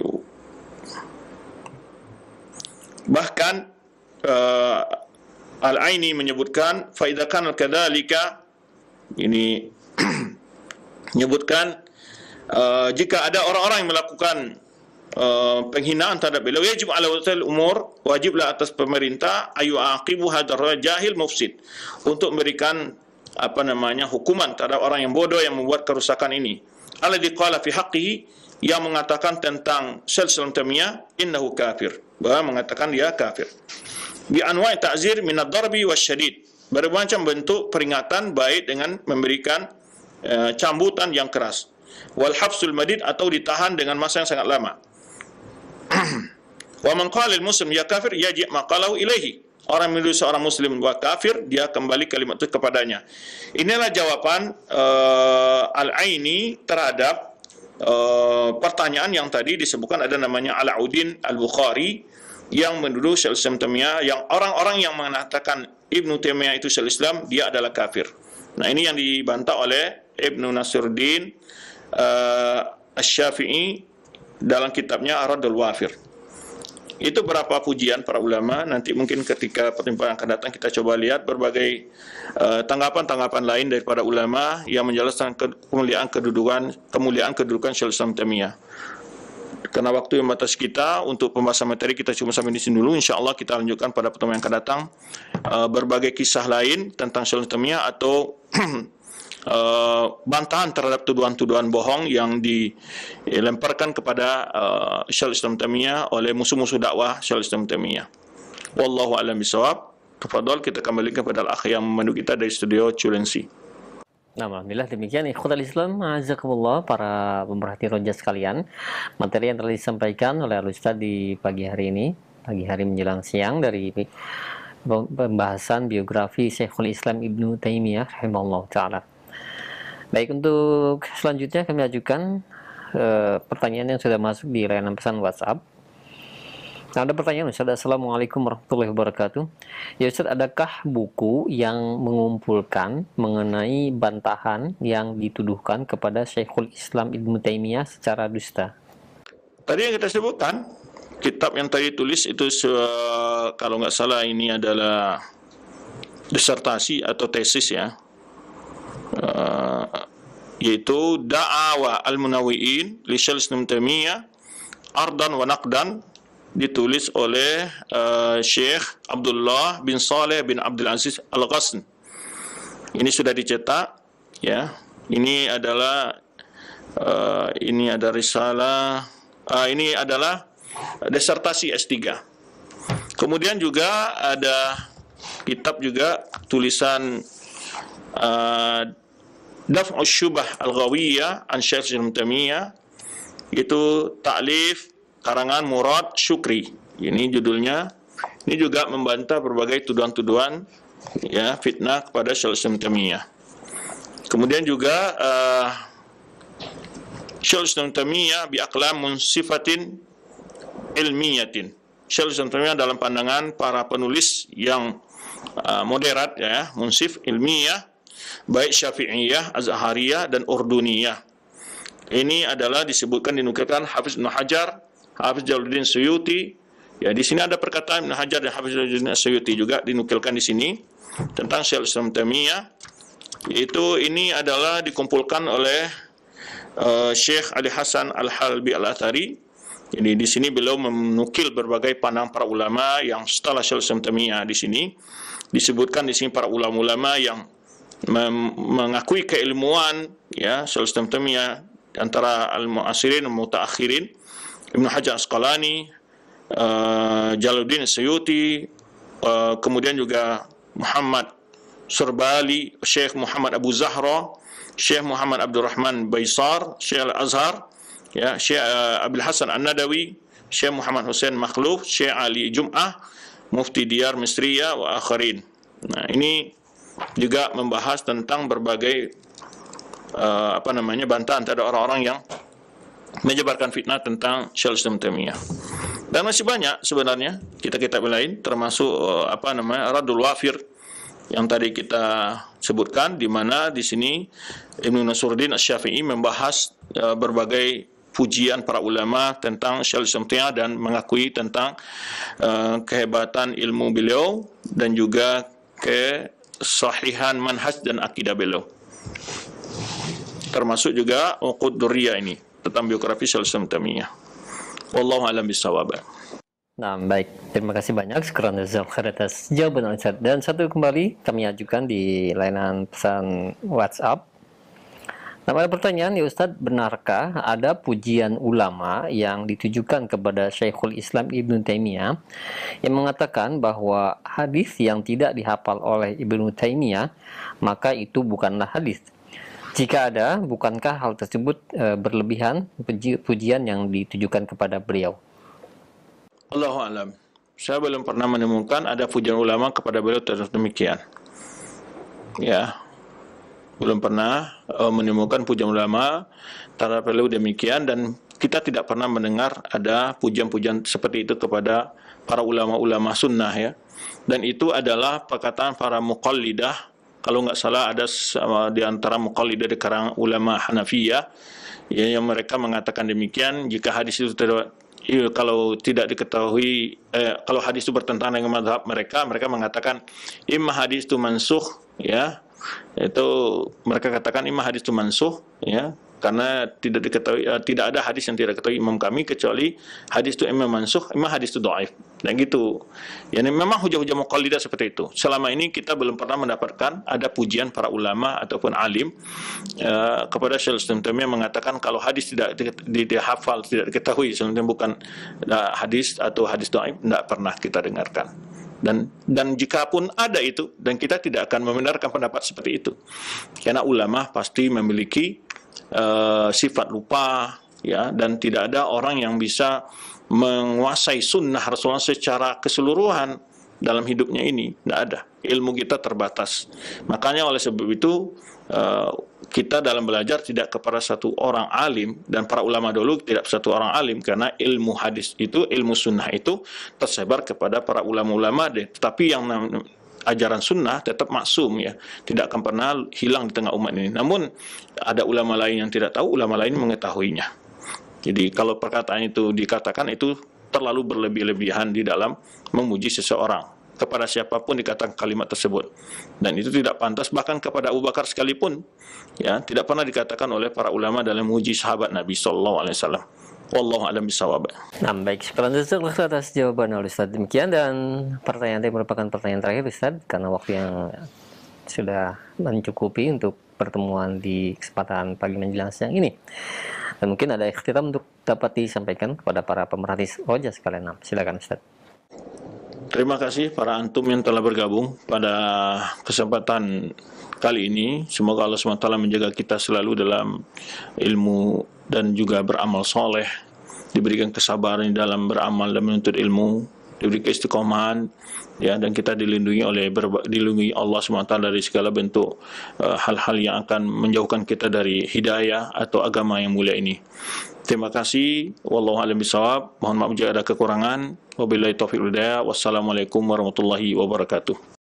bahkan Al-Aini menyebutkan fa idza kana kadzalika, ini menyebutkan jika ada orang-orang yang melakukan penghinaan terhadap beliau, wajib ala wulatil umur, wajiblah atas pemerintah ayu aqibu hadar jahil mufsid, untuk memberikan hukuman terhadap orang yang bodoh yang membuat kerusakan ini. Alladzi qala fi haqqihi, yang mengatakan tentang Syekh Islam Taimiyah innahu kafir, bahwa mengatakan dia kafir. Bi anwa'i ta'zir min ad-darbi wasyadid, bermacam bentuk peringatan, baik dengan memberikan cambutan yang keras. Wal hafsul madid, atau ditahan dengan masa yang sangat lama. Wa man qala al muslim ya kafir yaji maqalahu ilaihi. Orang menuduh seorang muslim wa kafir, dia kembali kalimat itu kepadanya. Inilah jawaban Al-Aini terhadap pertanyaan yang tadi disebutkan. Ada namanya Alauddin Al-Bukhari yang menuduh Syaikhul Islam Taimiyah, yang orang-orang yang mengatakan Ibnu Taimiyah itu Syaikhul Islam, dia adalah kafir. Nah, ini yang dibantah oleh Ibnu Nasruddin Asy-Syafi'i dalam kitabnya Ar-Raddul Wafir. Itu berapa pujian para ulama. Nanti mungkin ketika pertemuan akan datang kita coba lihat berbagai tanggapan-tanggapan lain daripada ulama yang menjelaskan kemuliaan kedudukan Syaikhul Islam Taimiyah. Karena waktu yang batas kita untuk pembahasan materi kita cuma sampai di sini dulu. InsyaAllah kita lanjutkan pada pertemuan yang akan datang berbagai kisah lain tentang Syaikhul Islam Taimiyah, atau bantahan terhadap tuduhan-tuduhan bohong yang dilemparkan kepada Syaikhul Islam Taimiyah oleh musuh-musuh dakwah Syaikhul Islam Taimiyah. Wallahu a'lam bishawab. Tafadhol, kita kembali kepada al-akh yang memandu kita dari studio Culensi. Nah, alhamdulillah demikian ikhwatal Islam, azakumullah, para pemerhati roja sekalian. Materi yang telah disampaikan oleh Al-Ustaz di pagi hari ini, pagi hari menjelang siang, dari pembahasan biografi Syekhul Islam Ibnu Taimiyah rahimahullah ta'ala. Baik, untuk selanjutnya kami ajukan pertanyaan yang sudah masuk di layanan pesan WhatsApp. Nah, ada pertanyaan, Ustaz. Assalamualaikum warahmatullahi wabarakatuh. Ya Ustaz, adakah buku yang mengumpulkan mengenai bantahan yang dituduhkan kepada Syekhul Islam Ibnu Taimiyah secara dusta? Tadi yang kita sebutkan, kitab yang tadi tulis itu kalau nggak salah ini adalah disertasi atau tesis ya, yaitu Da'awa Al-Munawwi'in li Syaikhul Islam Taimiyah Ardan wa Naqdan, ditulis oleh Syekh Abdullah bin Saleh bin Abdul Aziz Al-Ghasn. Ini sudah dicetak ya. Ini adalah risalah, ini adalah disertasi S3. Kemudian juga ada kitab juga tulisan Daf'us Syubah Al-Ghawiyah an Syekh Islam Taimiyah, itu ta'lif karangan Murad Syukri. Ini judulnya. Ini juga membantah berbagai tuduhan-tuduhan ya, fitnah kepada Syaikhul Islam Taimiyah. Kemudian juga Syaikhul Islam Taimiyah bi aqlam munsifatin ilmiyatin. Syaikhul Islam Taimiyah dalam pandangan para penulis yang moderat ya, munsif, ilmiah, baik Syafi'iyah, Azhariyah dan Urduniyah. Ini adalah disebutkan, dinukilkan Hafiz Ibnu Hajar, Hafiz Jalaluddin Suyuti. Ya, di sini ada perkataan Ibnu Hajar dan Hafiz Jalaluddin Suyuti juga dinukilkan di sini tentang Syaikhul Islam Taimiyah. Yaitu ini adalah dikumpulkan oleh Syekh Ali Hasan Al-Halbi Al-Athari. Jadi di sini beliau menukil berbagai pandang para ulama yang setelah Syaikhul Islam Taimiyah. Di sini disebutkan di sini para ulama-ulama yang mengakui keilmuan ya Syaikhul Islam Taimiyah, antara al-mu'asirin dan mutaakhirin, Ibnu Hajar Asqalani, Jalaluddin Suyuti, kemudian juga Muhammad Surbali, Syekh Muhammad Abu Zahra, Syekh Muhammad Abdurrahman Baisar, Syekh Al-Azhar, ya, Syekh Abdul Hasan An-Nadawi, Syekh Muhammad Hussein Makhluf, Syekh Ali Jum'ah, Mufti Diyar Misriya wa akharin. Nah, ini juga membahas tentang berbagai bantahan terhadap orang-orang yang menyebarkan fitnah tentang Syaikhul Islam Taimiyah. Dan masih banyak sebenarnya kitab-kitab lain, termasuk Raddul Wafir yang tadi kita sebutkan, di mana di sini Ibnu Nasruddin Asy-Syafi'i membahas berbagai pujian para ulama tentang Syaikhul Islam Taimiyah dan mengakui tentang kehebatan ilmu beliau dan juga kesahihan manhaj dan akidah beliau. Termasuk juga Uqud Durriyah ini tentang biografi Syaikhul Islam Taimiyah. Wallahu a'lam bishawab. Nah, baik. Terima kasih banyak sekarang atas jawaban Ustaz. Dan satu kembali kami ajukan di layanan pesan WhatsApp. Nah, ada pertanyaan ya Ustaz, benarkah ada pujian ulama yang ditujukan kepada Syekhul Islam Ibnu Taimiyah yang mengatakan bahwa hadis yang tidak dihafal oleh Ibnu Taimiyah maka itu bukanlah hadis? Jika ada, bukankah hal tersebut berlebihan pujian yang ditujukan kepada beliau? Allahu a'lam. Saya belum pernah menemukan ada pujian ulama kepada beliau demikian. Ya, belum pernah menemukan pujian ulama terhadap beliau demikian, dan kita tidak pernah mendengar ada pujian-pujian seperti itu kepada para ulama-ulama sunnah ya. Dan itu adalah perkataan para muqallidah. Kalau nggak salah ada di antara muqallidah di kalangan ulama Hanafiyah ya, yang mereka mengatakan demikian, jika hadis itu kalau tidak diketahui kalau hadis itu bertentangan dengan mazhab mereka, mereka mengatakan imma hadis itu mansukh ya. Itu mereka katakan imma hadis itu mansukh ya, karena tidak diketahui tidak ada hadis yang tidak diketahui imam kami kecuali hadis itu imam mansukh, imam hadis itu dhaif. Dan gitu. Yani memang hujah-hujah muqallidah seperti itu. Selama ini kita belum pernah mendapatkan ada pujian para ulama ataupun alim kepada Syekh Islam Taimiyah mengatakan kalau hadis tidak dihafal, tidak diketahui, sebenarnya bukan hadis atau hadis dhaif, tidak pernah kita dengarkan. Dan jika pun ada itu, dan kita tidak akan membenarkan pendapat seperti itu. Karena ulama pasti memiliki sifat lupa ya, dan tidak ada orang yang bisa menguasai sunnah Rasulullah secara keseluruhan dalam hidupnya ini. Tidak ada. Ilmu kita terbatas. Makanya oleh sebab itu kita dalam belajar tidak kepada satu orang alim, dan para ulama dulu tidak satu orang alim, karena ilmu hadis itu, ilmu sunnah itu tersebar kepada para ulama-ulama, tetapi yang ajaran sunnah tetap maksum ya, tidak akan pernah hilang di tengah umat ini. Namun ada ulama lain yang tidak tahu, ulama lain mengetahuinya. Jadi kalau perkataan itu dikatakan, itu terlalu berlebih-lebihan di dalam memuji seseorang. Kepada siapapun dikatakan kalimat tersebut, dan itu tidak pantas. Bahkan kepada Abu Bakar sekalipun ya, tidak pernah dikatakan oleh para ulama dalam memuji sahabat Nabi SAW. Wallahu a'lam bishawab. Nah, baik, syukuran Ustaz atas jawaban Ustaz. Demikian, dan pertanyaan ini merupakan pertanyaan terakhir Ustaz, karena waktu yang sudah mencukupi untuk pertemuan di kesempatan pagi menjelang siang ini. Dan mungkin ada ikhtitam untuk dapat disampaikan kepada para pemerhati roja sekalian. Nah, silakan Ustaz. Terima kasih para antum yang telah bergabung pada kesempatan kali ini. Semoga Allah SWT menjaga kita selalu dalam ilmu dan juga beramal soleh, diberikan kesabaran dalam beramal dan menuntut ilmu, diberi keistiqomahan ya, dan kita dilindungi Allah SWT dari segala bentuk hal-hal yang akan menjauhkan kita dari hidayah atau agama yang mulia ini. Terima kasih. Wallahu a'lam bishawab. Mohon maaf jika ada kekurangan. Wabillahi taufiq wal hidayah. Wassalamualaikum warahmatullahi wabarakatuh.